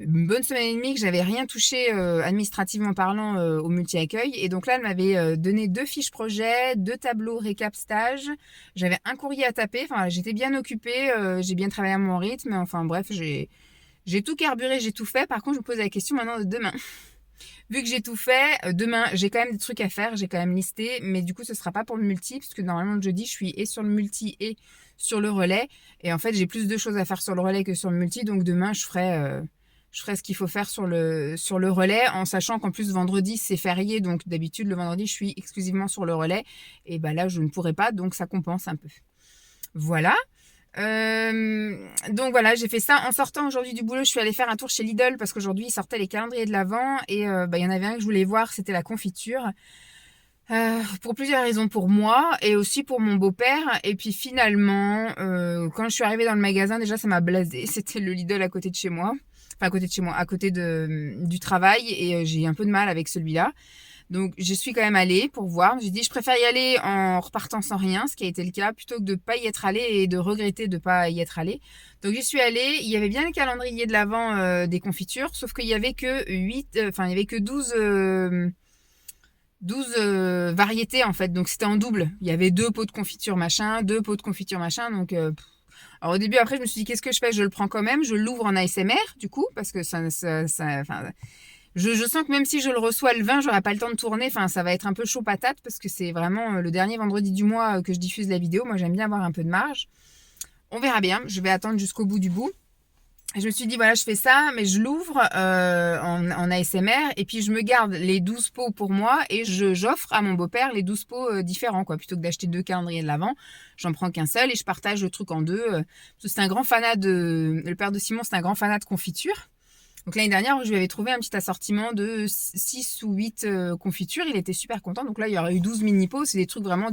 une bonne semaine et demie que j'avais rien touché administrativement parlant au multi-accueil. Et donc là, elle m'avait donné 2 fiches projet, 2 tableaux récap stage. J'avais un courrier à taper. Enfin, j'étais bien occupée. J'ai bien travaillé à mon rythme. Enfin bref, j'ai tout carburé, j'ai tout fait. Par contre, je me pose la question maintenant de demain. Vu que j'ai tout fait, demain, j'ai quand même des trucs à faire, j'ai quand même listé, mais du coup, ce sera pas pour le multi, parce que normalement, le jeudi, je suis et sur le multi et sur le relais. Et en fait, j'ai plus de choses à faire sur le relais que sur le multi, donc demain, je ferai ce qu'il faut faire sur le relais, en sachant qu'en plus, vendredi, c'est férié, donc d'habitude, le vendredi, je suis exclusivement sur le relais. Et bah là, je ne pourrai pas, donc ça compense un peu. Voilà. Donc voilà, j'ai fait ça en sortant aujourd'hui du boulot. Je suis allée faire un tour chez Lidl parce qu'aujourd'hui ils sortaient les calendriers de l'Avent et il y en avait un que je voulais voir, c'était la confiture, pour plusieurs raisons, pour moi et aussi pour mon beau-père. Et puis finalement quand je suis arrivée dans le magasin, déjà ça m'a blasé. C'était le Lidl à côté de chez moi, enfin à côté de chez moi, à côté du travail, et j'ai un peu de mal avec celui-là. Donc, je suis quand même allée pour voir. J'ai dit, je préfère y aller en repartant sans rien, ce qui a été le cas, plutôt que de ne pas y être allée et de regretter de ne pas y être allée. Donc, j'y suis allée. Il y avait bien le calendrier de l'Avent des confitures, sauf qu'il y avait que 12 variétés, en fait. Donc, c'était en double. Il y avait 2 pots de confiture machin, 2 pots de confiture machin. Donc, alors au début, après, je me suis dit, qu'est-ce que je fais? Je le prends quand même. Je l'ouvre en ASMR, du coup, parce que je sens que même si je le reçois le 20, j'aurai pas le temps de tourner. Enfin, ça va être un peu chaud patate parce que c'est vraiment le dernier vendredi du mois que je diffuse la vidéo. Moi, j'aime bien avoir un peu de marge. On verra bien. Je vais attendre jusqu'au bout du bout. Et je me suis dit, voilà, je fais ça, mais je l'ouvre en ASMR et puis je me garde les 12 pots pour moi et j'offre à mon beau-père les 12 pots différents, quoi. Plutôt que d'acheter 2 calendriers de l'Avent, j'en prends qu'un seul et je partage le truc en 2. Parce que c'est un grand fanat le père de Simon, c'est un grand fanat de confiture. Donc l'année dernière, je lui avais trouvé un petit assortiment de 6 ou 8 confitures. Il était super content. Donc là, il y aurait eu 12 mini-pots. C'est des trucs vraiment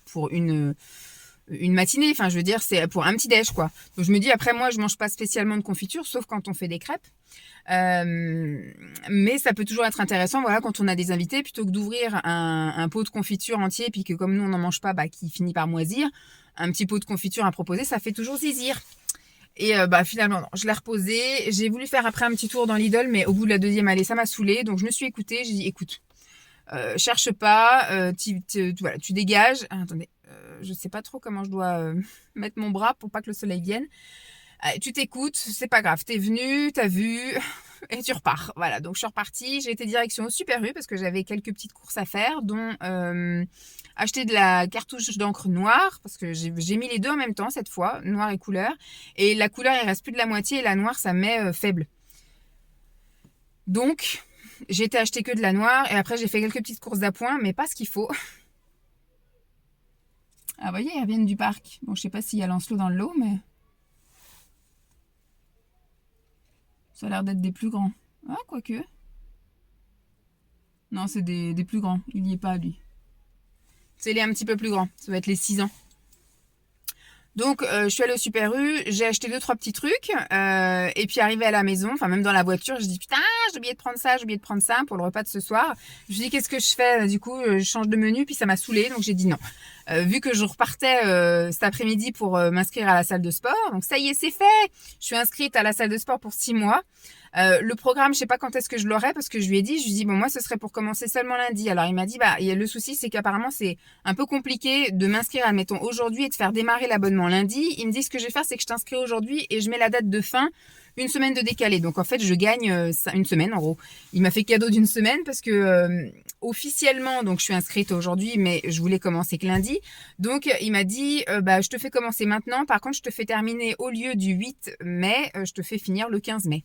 pour une une matinée. Enfin, je veux dire, c'est pour un petit déj, quoi. Donc, je me dis, après, moi, je mange pas spécialement de confiture, sauf quand on fait des crêpes. Mais ça peut toujours être intéressant, voilà, quand on a des invités, plutôt que d'ouvrir un pot de confiture entier, puis que comme nous, on n'en mange pas, bah, qui finit par moisir, un petit pot de confiture à proposer, ça fait toujours zizir. Et bah finalement, non, je l'ai reposé. J'ai voulu faire après un petit tour dans Lidl, mais au bout de la deuxième allée, ça m'a saoulée. Donc, je me suis écoutée. J'ai dit, écoute, cherche pas, voilà, tu dégages. Ah, attendez, je sais pas trop comment je dois mettre mon bras pour pas que le soleil vienne. Tu t'écoutes, c'est pas grave, t'es venu, t'as vu, et tu repars. Voilà, donc je suis repartie. J'ai été direction au Super U parce que j'avais quelques petites courses à faire, dont acheter de la cartouche d'encre noire, parce que j'ai mis les deux en même temps cette fois, noir et couleur. Et la couleur, il reste plus de la moitié, et la noire, ça met faible. Donc, j'ai été acheter que de la noire, et après j'ai fait quelques petites courses d'appoint, mais pas ce qu'il faut. Ah, vous voyez, ils reviennent du parc. Bon, je sais pas s'il y a Lancelot dans le lot, mais... Ça a l'air d'être des plus grands. Ah, quoique. Non, c'est des plus grands. Il n'y est pas, lui. C'est les un petit peu plus grands. Ça va être les 6 ans. Donc, je suis allée au Super U. J'ai acheté 2-3 petits trucs. Et puis, arrivé à la maison, enfin, même dans la voiture, je dis, putain, j'ai oublié de prendre ça, j'ai oublié de prendre ça pour le repas de ce soir. Je me suis dit, qu'est-ce que je fais? Du coup, je change de menu, puis ça m'a saoulée. Donc, j'ai dit non. Vu que je repartais cet après-midi pour m'inscrire à la salle de sport. Donc, ça y est, c'est fait. Je suis inscrite à la salle de sport pour 6 mois. Le programme, je sais pas quand est-ce que je l'aurai parce que je lui ai dit, bon, moi, ce serait pour commencer seulement lundi. Alors, il m'a dit, bah, le souci, c'est qu'apparemment, c'est un peu compliqué de m'inscrire, admettons, aujourd'hui et de faire démarrer l'abonnement lundi. Il me dit, ce que je vais faire, c'est que je t'inscris aujourd'hui et je mets la date de fin une semaine de décalé. Donc, en fait, je gagne une semaine, en gros. Il m'a fait cadeau d'une semaine parce que officiellement, donc, je suis inscrite aujourd'hui, mais je voulais commencer que lundi. Donc, il m'a dit, bah, je te fais commencer maintenant. Par contre, je te fais terminer au lieu du 8 mai, je te fais finir le 15 mai.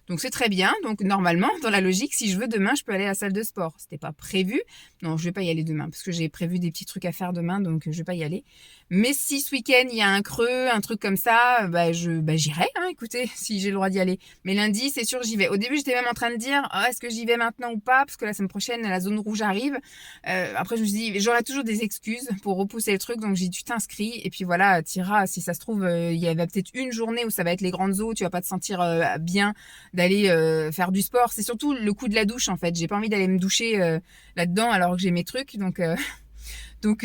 Donc c'est très bien. Donc normalement, dans la logique, si je veux demain, je peux aller à la salle de sport. C'était pas prévu. Non, je vais pas y aller demain parce que j'ai prévu des petits trucs à faire demain, donc je vais pas y aller. Mais si ce week-end il y a un creux, un truc comme ça, j'irai. Hein, écoutez, si j'ai le droit d'y aller. Mais lundi, c'est sûr, j'y vais. Au début, j'étais même en train de dire, est-ce que j'y vais maintenant ou pas, parce que la semaine prochaine, la zone rouge arrive. Après, je me suis dit, j'aurai toujours des excuses pour repousser le truc, donc j'ai dit, tu t'inscris et puis voilà, t'iras. Si ça se trouve, il y avait peut-être une journée où ça va être les grandes eaux, tu vas pas te sentir bien d'aller faire du sport. C'est surtout le coup de la douche en fait. J'ai pas envie d'aller me doucher là-dedans alors que j'ai mes trucs. Donc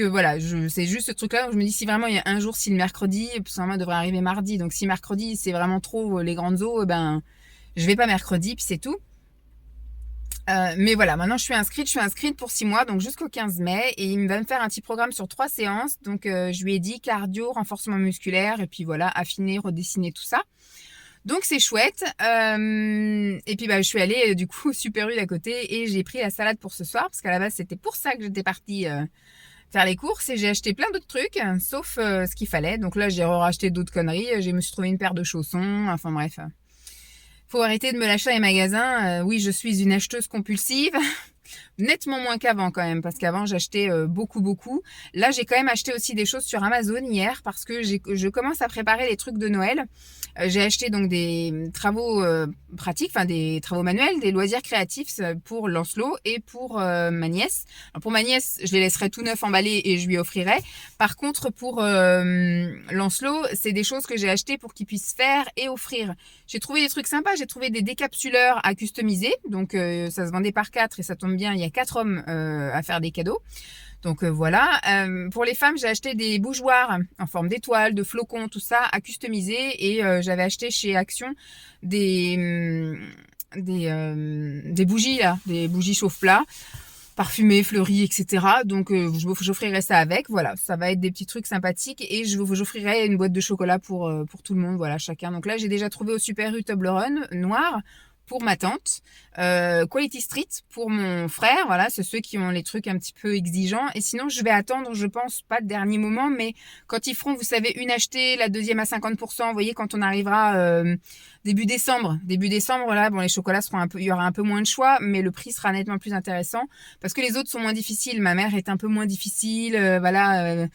voilà, c'est juste ce truc-là où je me dis si vraiment il y a un jour, si le mercredi, parce que normalement devrait arriver mardi. Donc si mercredi c'est vraiment trop les grandes eaux, je vais pas mercredi puis c'est tout. Mais voilà, maintenant je suis inscrite pour 6 mois, donc jusqu'au 15 mai, et il va me faire un petit programme sur 3 séances. Donc je lui ai dit cardio, renforcement musculaire, et puis voilà, affiner, redessiner tout ça. Donc c'est chouette. Et puis je suis allée du coup au Super U d'à côté et j'ai pris la salade pour ce soir parce qu'à la base c'était pour ça que j'étais partie faire les courses et j'ai acheté plein d'autres trucs sauf ce qu'il fallait. Donc là j'ai racheté d'autres conneries. Je me suis trouvé une paire de chaussons. Enfin bref. Faut arrêter de me lâcher dans les magasins. Oui, je suis une acheteuse compulsive. Nettement moins qu'avant quand même, parce qu'avant j'achetais beaucoup. Là j'ai quand même acheté aussi des choses sur Amazon hier, parce que je commence à préparer les trucs de Noël. J'ai acheté donc des travaux pratiques, enfin des travaux manuels, des loisirs créatifs pour Lancelot et pour ma nièce. Alors pour ma nièce, je les laisserai tout neuf emballés et je lui offrirai. Par contre pour Lancelot, c'est des choses que j'ai achetées pour qu'il puisse faire et offrir. J'ai trouvé des trucs sympas, j'ai trouvé des décapsuleurs à customiser, donc ça se vendait par 4 et ça tombe bien, il y a 4 hommes à faire des cadeaux. Donc voilà, pour les femmes, j'ai acheté des bougeoirs en forme d'étoiles, de flocons, tout ça à customiser, et j'avais acheté chez Action des bougies là, des bougies chauffe-plat, parfumées, fleuries, etc. Donc j'offrirai ça avec. Voilà, ça va être des petits trucs sympathiques, et j'offrirai une boîte de chocolat pour tout le monde, voilà, chacun. Donc là, j'ai déjà trouvé au Super U Toblerone noir pour ma tante, Quality Street pour mon frère, voilà, c'est ceux qui ont les trucs un petit peu exigeants. Et sinon, je vais attendre, je pense, pas de dernier moment, mais quand ils feront, vous savez, une achetée, la deuxième à 50%, vous voyez, quand on arrivera début décembre, là, bon, les chocolats il y aura un peu moins de choix, mais le prix sera nettement plus intéressant, parce que les autres sont moins difficiles. Ma mère est un peu moins difficile, voilà.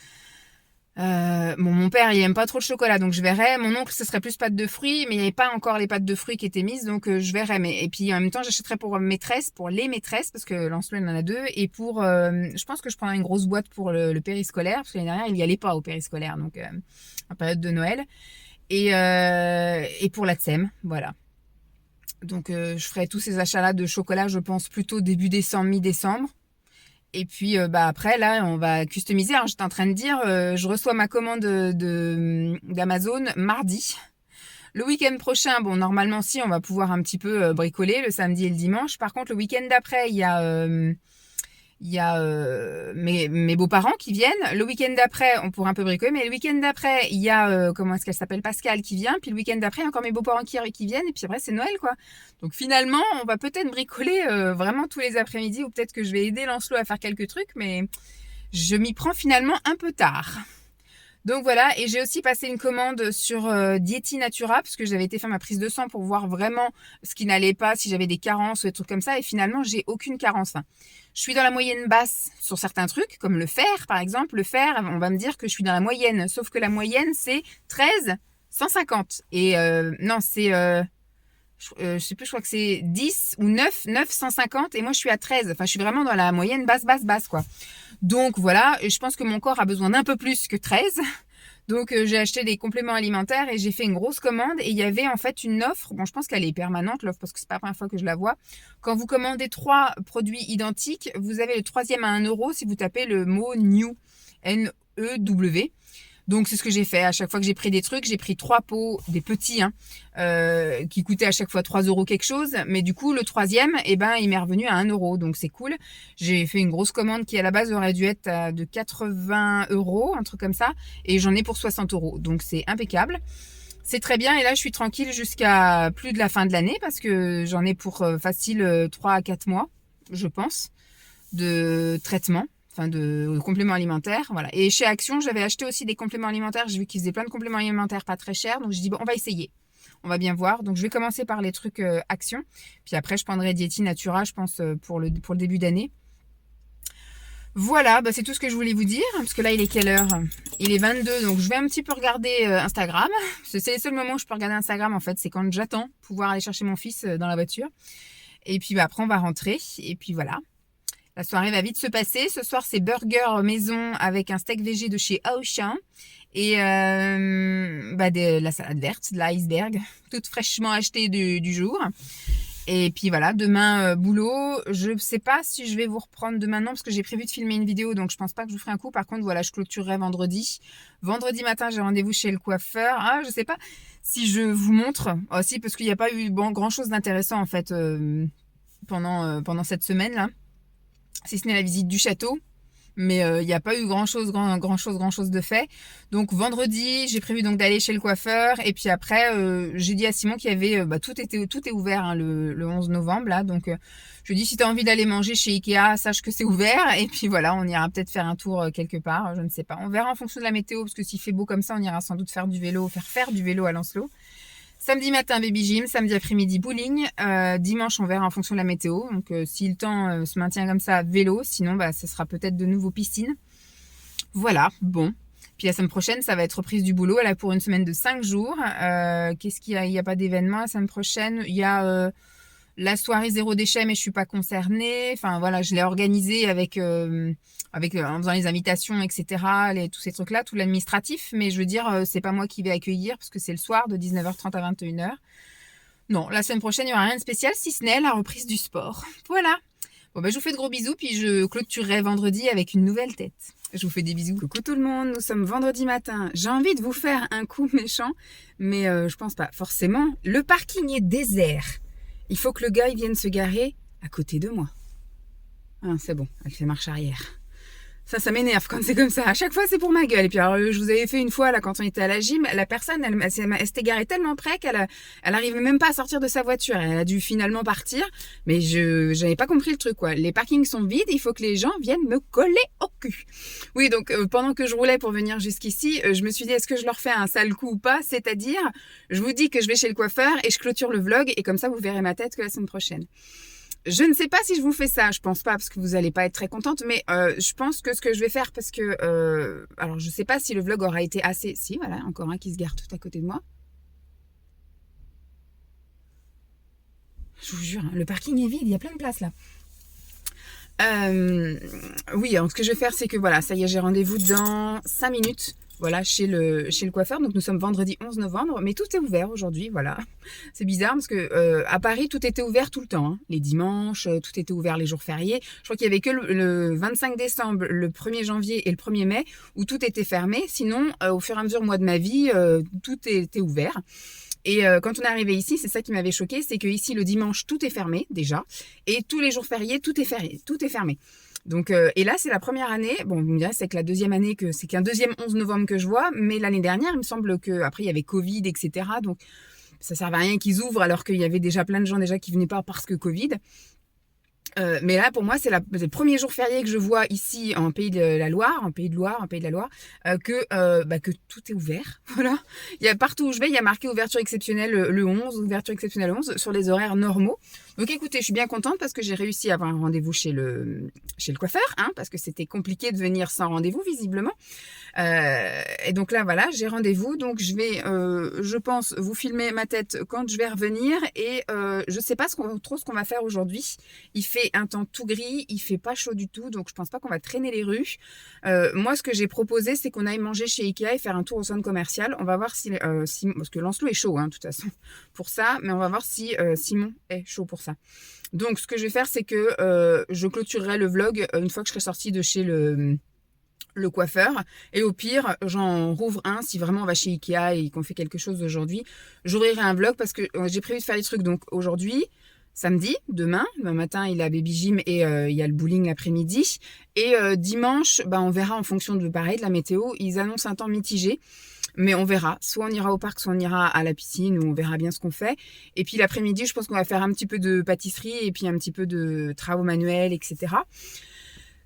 Bon, mon père, il aime pas trop le chocolat, donc je verrai. Mon oncle, ce serait plus pâtes de fruits, mais il n'y avait pas encore les pâtes de fruits qui étaient mises, donc je verrai. Mais et puis en même temps, j'achèterai pour les maîtresses, parce que Lancelot, il en a 2, et pour, je pense que je prendrai une grosse boîte pour le périscolaire, parce que l'année dernière, il n'y allait pas au périscolaire, donc en période de Noël, et pour la TSEM, voilà. Donc je ferai tous ces achats-là de chocolat, je pense plutôt début décembre, mi-décembre. Et puis après là on va customiser. Alors j'étais en train de dire je reçois ma commande d'Amazon mardi. Le week-end prochain, bon normalement si on va pouvoir un petit peu bricoler le samedi et le dimanche. Par contre le week-end d'après il y a mes beaux-parents qui viennent. Le week-end d'après, on pourra un peu bricoler, mais le week-end d'après, il y a, comment est-ce qu'elle s'appelle, Pascal qui vient. Puis le week-end d'après, il y a encore mes beaux-parents qui viennent. Et puis après, c'est Noël, quoi. Donc finalement, on va peut-être bricoler vraiment tous les après-midi. Ou peut-être que je vais aider Lancelot à faire quelques trucs. Mais je m'y prends finalement un peu tard. Donc voilà, et j'ai aussi passé une commande sur Dieti Natura, parce que j'avais été faire ma prise de sang pour voir vraiment ce qui n'allait pas, si j'avais des carences ou des trucs comme ça, et finalement, j'ai aucune carence. Enfin, je suis dans la moyenne basse sur certains trucs, comme le fer, par exemple. Le fer, on va me dire que je suis dans la moyenne, sauf que la moyenne, c'est 13 150. Et non, c'est... je sais plus, je crois que c'est 10 ou 9 150, et moi, je suis à 13. Enfin, je suis vraiment dans la moyenne basse, quoi. Donc voilà, je pense que mon corps a besoin d'un peu plus que 13. Donc j'ai acheté des compléments alimentaires et j'ai fait une grosse commande. Et il y avait en fait une offre, bon je pense qu'elle est permanente l'offre parce que c'est pas la première fois que je la vois. Quand vous commandez 3 produits identiques, vous avez le 3e à 1 euro si vous tapez le mot NEW, N-E-W. Donc c'est ce que j'ai fait. À chaque fois que j'ai pris des trucs, j'ai pris 3 pots, des petits, qui coûtaient à chaque fois 3 euros quelque chose. Mais du coup, le 3e, il m'est revenu à 1 euro. Donc c'est cool. J'ai fait une grosse commande qui à la base aurait dû être de 80 euros, un truc comme ça. Et j'en ai pour 60 euros. Donc c'est impeccable. C'est très bien. Et là, je suis tranquille jusqu'à plus de la fin de l'année parce que j'en ai pour facile 3 à 4 mois, je pense, de traitement. Enfin de compléments alimentaires, voilà. Et chez Action, j'avais acheté aussi des compléments alimentaires. J'ai vu qu'ils faisaient plein de compléments alimentaires pas très chers. Donc, j'ai dit, bon, on va essayer. On va bien voir. Donc, je vais commencer par les trucs Action. Puis après, je prendrai Dieti Natura, je pense, pour le début d'année. Voilà, c'est tout ce que je voulais vous dire. Parce que là, il est quelle heure? Il est 22. Donc, je vais un petit peu regarder Instagram. Parce que c'est les seuls moments où je peux regarder Instagram, en fait. C'est quand j'attends pouvoir aller chercher mon fils dans la voiture. Et puis, après, on va rentrer. Et puis, voilà. La soirée va vite se passer. Ce soir, c'est burger maison avec un steak végé de chez Auchan et la salade verte, de l'iceberg, toute fraîchement achetée du jour. Et puis voilà, demain, boulot. Je ne sais pas si je vais vous reprendre demain, non, parce que j'ai prévu de filmer une vidéo, donc je pense pas que je vous ferai un coup. Par contre, voilà, je clôturerai vendredi. Vendredi matin, j'ai rendez-vous chez le coiffeur. Ah, je sais pas si je vous montre. Aussi, parce qu'il n'y a pas eu grand-chose d'intéressant, en fait, pendant cette semaine-là. Si ce n'est la visite du château, mais il n'y a pas eu grand chose de fait. Donc vendredi, j'ai prévu donc d'aller chez le coiffeur et puis après j'ai dit à Simon qu'il y avait tout est ouvert le 11 novembre là. Donc je lui ai dit si tu as envie d'aller manger chez Ikea, sache que c'est ouvert et puis voilà, on ira peut-être faire un tour quelque part, je ne sais pas. On verra en fonction de la météo parce que s'il fait beau comme ça, on ira sans doute faire du vélo, faire du vélo à Lancelot. Samedi matin, baby gym. Samedi après-midi, bowling. Dimanche, on verra en fonction de la météo. Donc, si le temps se maintient comme ça, vélo. Sinon, ce sera peut-être de nouveau piscine. Voilà, bon. Puis la semaine prochaine, ça va être reprise du boulot. Elle a pour une semaine de 5 jours. Qu'est-ce qu'il y a? Il n'y a pas d'événement la semaine prochaine. Il y a la soirée zéro déchet, mais je suis pas concernée. Enfin, voilà, je l'ai organisée avec en faisant les invitations, etc., tous ces trucs-là, tout l'administratif. Mais je veux dire, c'est pas moi qui vais accueillir parce que c'est le soir de 19h30 à 21h. Non, la semaine prochaine, il n'y aura rien de spécial, si ce n'est la reprise du sport. Voilà. Bon, je vous fais de gros bisous, puis je clôturerai vendredi avec une nouvelle tête. Je vous fais des bisous. Coucou tout le monde, nous sommes vendredi matin. J'ai envie de vous faire un coup méchant, mais je pense pas. Forcément, le parking est désert. Il faut que le gars il vienne se garer à côté de moi. Ah, c'est bon, elle fait marche arrière. Ça m'énerve quand c'est comme ça. À chaque fois, c'est pour ma gueule. Et puis, alors, je vous avais fait une fois, là, quand on était à la gym, la personne, elle s'était garée tellement près qu'elle arrivait même pas à sortir de sa voiture. Elle a dû finalement partir. Mais j'avais pas compris le truc, quoi. Les parkings sont vides, il faut que les gens viennent me coller au cul. Oui, donc, pendant que je roulais pour venir jusqu'ici, je me suis dit, est-ce que je leur fais un sale coup ou pas? C'est-à-dire, je vous dis que je vais chez le coiffeur et je clôture le vlog et comme ça, vous verrez ma tête que la semaine prochaine. Je ne sais pas si je vous fais ça, je pense pas parce que vous allez pas être très contente, mais je pense que ce que je vais faire parce que alors je sais pas si le vlog aura été assez. Si voilà, encore un qui se gare tout à côté de moi. Je vous jure, hein, le parking est vide, il y a plein de place là. Oui, alors ce que je vais faire, c'est que voilà, ça y est, j'ai rendez-vous dans 5 minutes. Voilà, chez le coiffeur. Donc nous sommes vendredi 11 novembre, mais tout est ouvert aujourd'hui, voilà. C'est bizarre parce que à Paris, tout était ouvert tout le temps, hein. Les dimanches, tout était ouvert les jours fériés. Je crois qu'il y avait que le 25 décembre, le 1er janvier et le 1er mai où tout était fermé. Sinon, au fur et à mesure moi de ma vie, tout était ouvert. Et quand on est arrivé ici, c'est ça qui m'avait choqué, c'est que ici le dimanche tout est fermé déjà, et tous les jours fériés tout est fermé. Donc et là c'est la première année. Bon, vous me direz c'est que la deuxième année que c'est qu'un deuxième 11 novembre que je vois, mais l'année dernière il me semble que après il y avait Covid etc. Donc ça servait à rien qu'ils ouvrent alors qu'il y avait déjà plein de gens déjà qui venaient pas parce que Covid. Mais là, pour moi, c'est le premier jour férié que je vois ici en Pays de la Loire, que tout est ouvert. Voilà. Il y a partout où je vais, il y a marqué ouverture exceptionnelle le 11, ouverture exceptionnelle le 11 sur les horaires normaux. Donc écoutez, je suis bien contente parce que j'ai réussi à avoir un rendez-vous chez le coiffeur, hein, parce que c'était compliqué de venir sans rendez-vous visiblement. Et donc là, voilà, j'ai rendez-vous. Donc je vais, je pense, vous filmer ma tête quand je vais revenir. Et je sais pas trop ce qu'on va faire aujourd'hui. Il fait un temps tout gris, il fait pas chaud du tout, donc je pense pas qu'on va traîner les rues. Moi, ce que j'ai proposé, c'est qu'on aille manger chez Ikea et faire un tour au centre commercial. On va voir si parce que Lancelot est chaud, hein, de toute façon, pour ça, mais on va voir si Simon est chaud pour ça. Donc, ce que je vais faire, c'est que je clôturerai le vlog une fois que je serai sortie de chez le coiffeur, et au pire j'en rouvre un si vraiment on va chez Ikea et qu'on fait quelque chose aujourd'hui. J'ouvrirai un vlog parce que j'ai prévu de faire des trucs. Donc aujourd'hui, samedi, demain matin, il a baby gym et il y a le bowling l'après-midi. Et dimanche, on verra en fonction de la météo. Ils annoncent un temps mitigé, mais on verra. Soit on ira au parc, soit on ira à la piscine, ou on verra bien ce qu'on fait. Et puis l'après-midi, je pense qu'on va faire un petit peu de pâtisserie et puis un petit peu de travaux manuels, etc.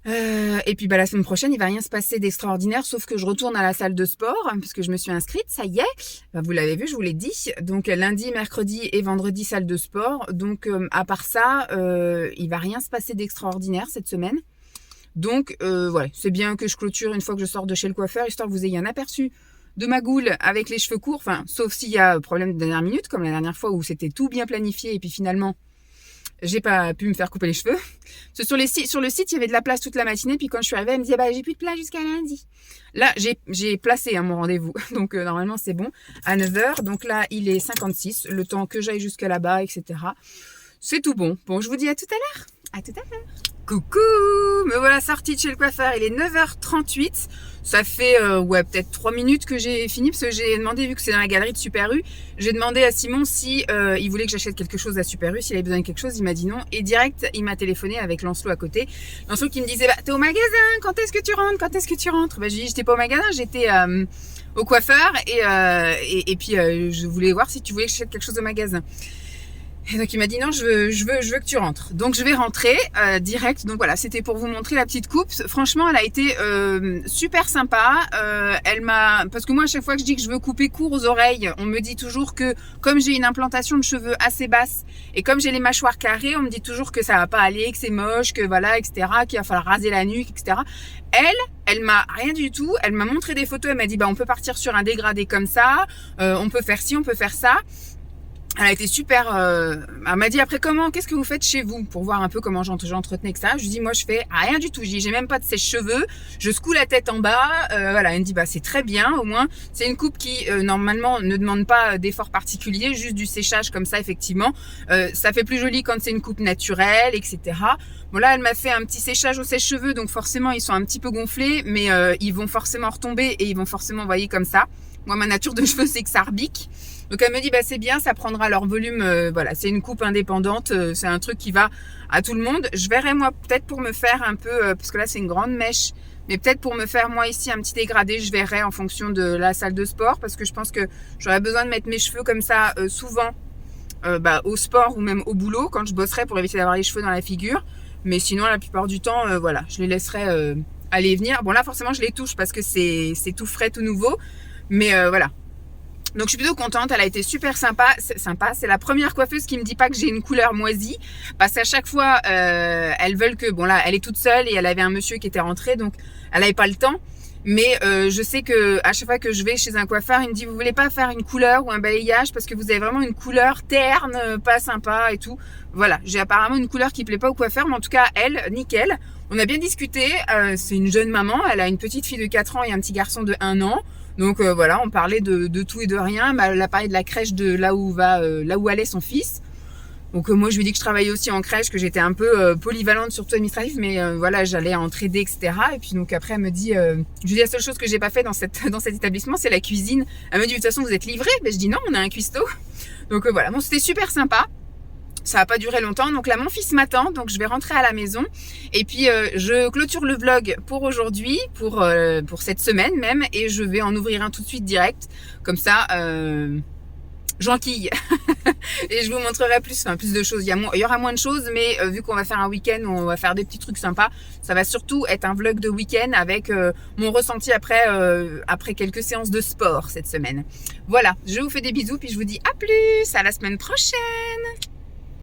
Et puis la semaine prochaine, il va rien se passer d'extraordinaire, sauf que je retourne à la salle de sport parce que je me suis inscrite, ça y est. Vous l'avez vu, je vous l'ai dit. Donc lundi, mercredi et vendredi, salle de sport. Donc à part ça, il va rien se passer d'extraordinaire cette semaine. Donc voilà, c'est bien que je clôture une fois que je sors de chez le coiffeur, histoire que vous ayez un aperçu de ma goule avec les cheveux courts. Enfin, sauf s'il y a problème de dernière minute, comme la dernière fois où c'était tout bien planifié et puis finalement j'ai pas pu me faire couper les cheveux. Parce que sur le site, il y avait de la place toute la matinée. Puis quand je suis arrivée, elle me disait j'ai plus de place jusqu'à lundi. Là, j'ai placé mon rendez-vous. Donc normalement, c'est bon. À 9h. Donc là, il est 56. Le temps que j'aille jusqu'à là-bas, etc. C'est tout bon. Bon, je vous dis à tout à l'heure. À tout à l'heure. Coucou! Me voilà sortie de chez le coiffeur. Il est 9h38. Ça fait peut-être 3 minutes que j'ai fini parce que j'ai demandé, vu que c'est dans la galerie de Super U, j'ai demandé à Simon si il voulait que j'achète quelque chose à Super U, s'il avait besoin de quelque chose. Il m'a dit non. Et direct, il m'a téléphoné avec Lancelot à côté. Lancelot qui me disait t'es au magasin, quand est-ce que tu rentres? Je lui ai dit j'étais pas au magasin, j'étais au coiffeur et puis je voulais voir si tu voulais que j'achète quelque chose au magasin. Et donc il m'a dit non, je veux que tu rentres. Donc je vais rentrer direct. Donc voilà, c'était pour vous montrer la petite coupe. Franchement, elle a été super sympa. Parce que moi à chaque fois que je dis que je veux couper court aux oreilles, on me dit toujours que comme j'ai une implantation de cheveux assez basse et comme j'ai les mâchoires carrées, on me dit toujours que ça va pas aller, que c'est moche, que voilà, etc., qu'il va falloir raser la nuque, etc. Elle m'a rien du tout. Elle m'a montré des photos. Elle m'a dit on peut partir sur un dégradé comme ça. On peut faire ci, on peut faire ça. Elle a été super. Elle m'a dit après qu'est-ce que vous faites chez vous pour voir un peu comment j'entretenais, etc. Je lui dis moi je fais rien du tout. Je dis j'ai même pas de sèche-cheveux. Je secoue la tête en bas. Voilà. Elle me dit c'est très bien. Au moins c'est une coupe qui normalement ne demande pas d'effort particulier, juste du séchage comme ça effectivement. Ça fait plus joli quand c'est une coupe naturelle, etc. Bon là elle m'a fait un petit séchage au sèche-cheveux, donc forcément ils sont un petit peu gonflés, mais ils vont forcément retomber et ils vont forcément envoyer comme ça. Moi ma nature de cheveux c'est que ça rebique. Donc elle me dit c'est bien, ça prendra leur volume, voilà, c'est une coupe indépendante, c'est un truc qui va à tout le monde. Je verrai moi peut-être pour me faire un peu, parce que là c'est une grande mèche, mais peut-être pour me faire moi ici un petit dégradé, je verrai en fonction de la salle de sport, parce que je pense que j'aurais besoin de mettre mes cheveux comme ça souvent au sport ou même au boulot quand je bosserai pour éviter d'avoir les cheveux dans la figure. Mais sinon la plupart du temps, voilà, je les laisserai aller et venir. Bon là forcément je les touche parce que c'est tout frais, tout nouveau, mais voilà. Donc je suis plutôt contente, elle a été super sympa. C'est la première coiffeuse qui me dit pas que j'ai une couleur moisie, parce qu'à chaque fois elles veulent que, bon là elle est toute seule et elle avait un monsieur qui était rentré, donc elle avait pas le temps. Mais je sais que à chaque fois que je vais chez un coiffeur, il me dit vous voulez pas faire une couleur ou un balayage parce que vous avez vraiment une couleur terne, pas sympa et tout. Voilà, j'ai apparemment une couleur qui plaît pas au coiffeur, mais en tout cas elle, nickel. On a bien discuté, c'est une jeune maman, elle a une petite fille de 4 ans et un petit garçon de 1 an. Donc voilà, on parlait de tout et de rien. Elle a parlé de la crèche de là où allait son fils. Donc moi je lui ai dit que je travaillais aussi en crèche, que j'étais un peu polyvalente, surtout administrative, mais voilà, j'allais en trader, etc. Et puis donc après elle me dit, je lui dis la seule chose que j'ai pas fait dans cet établissement, c'est la cuisine. Elle me dit de toute façon vous êtes livrés. Ben je dis non, on a un cuistot. Donc voilà, bon c'était super sympa. Ça va pas durer longtemps, donc là mon fils m'attend, donc je vais rentrer à la maison et puis je clôture le vlog pour aujourd'hui, pour cette semaine même, et je vais en ouvrir un tout de suite direct, comme ça j'enquille et je vous montrerai plus de choses. Il y aura moins de choses, mais vu qu'on va faire un week-end où on va faire des petits trucs sympas, ça va surtout être un vlog de week-end avec mon ressenti après quelques séances de sport cette semaine. Voilà, je vous fais des bisous puis je vous dis à plus, à la semaine prochaine.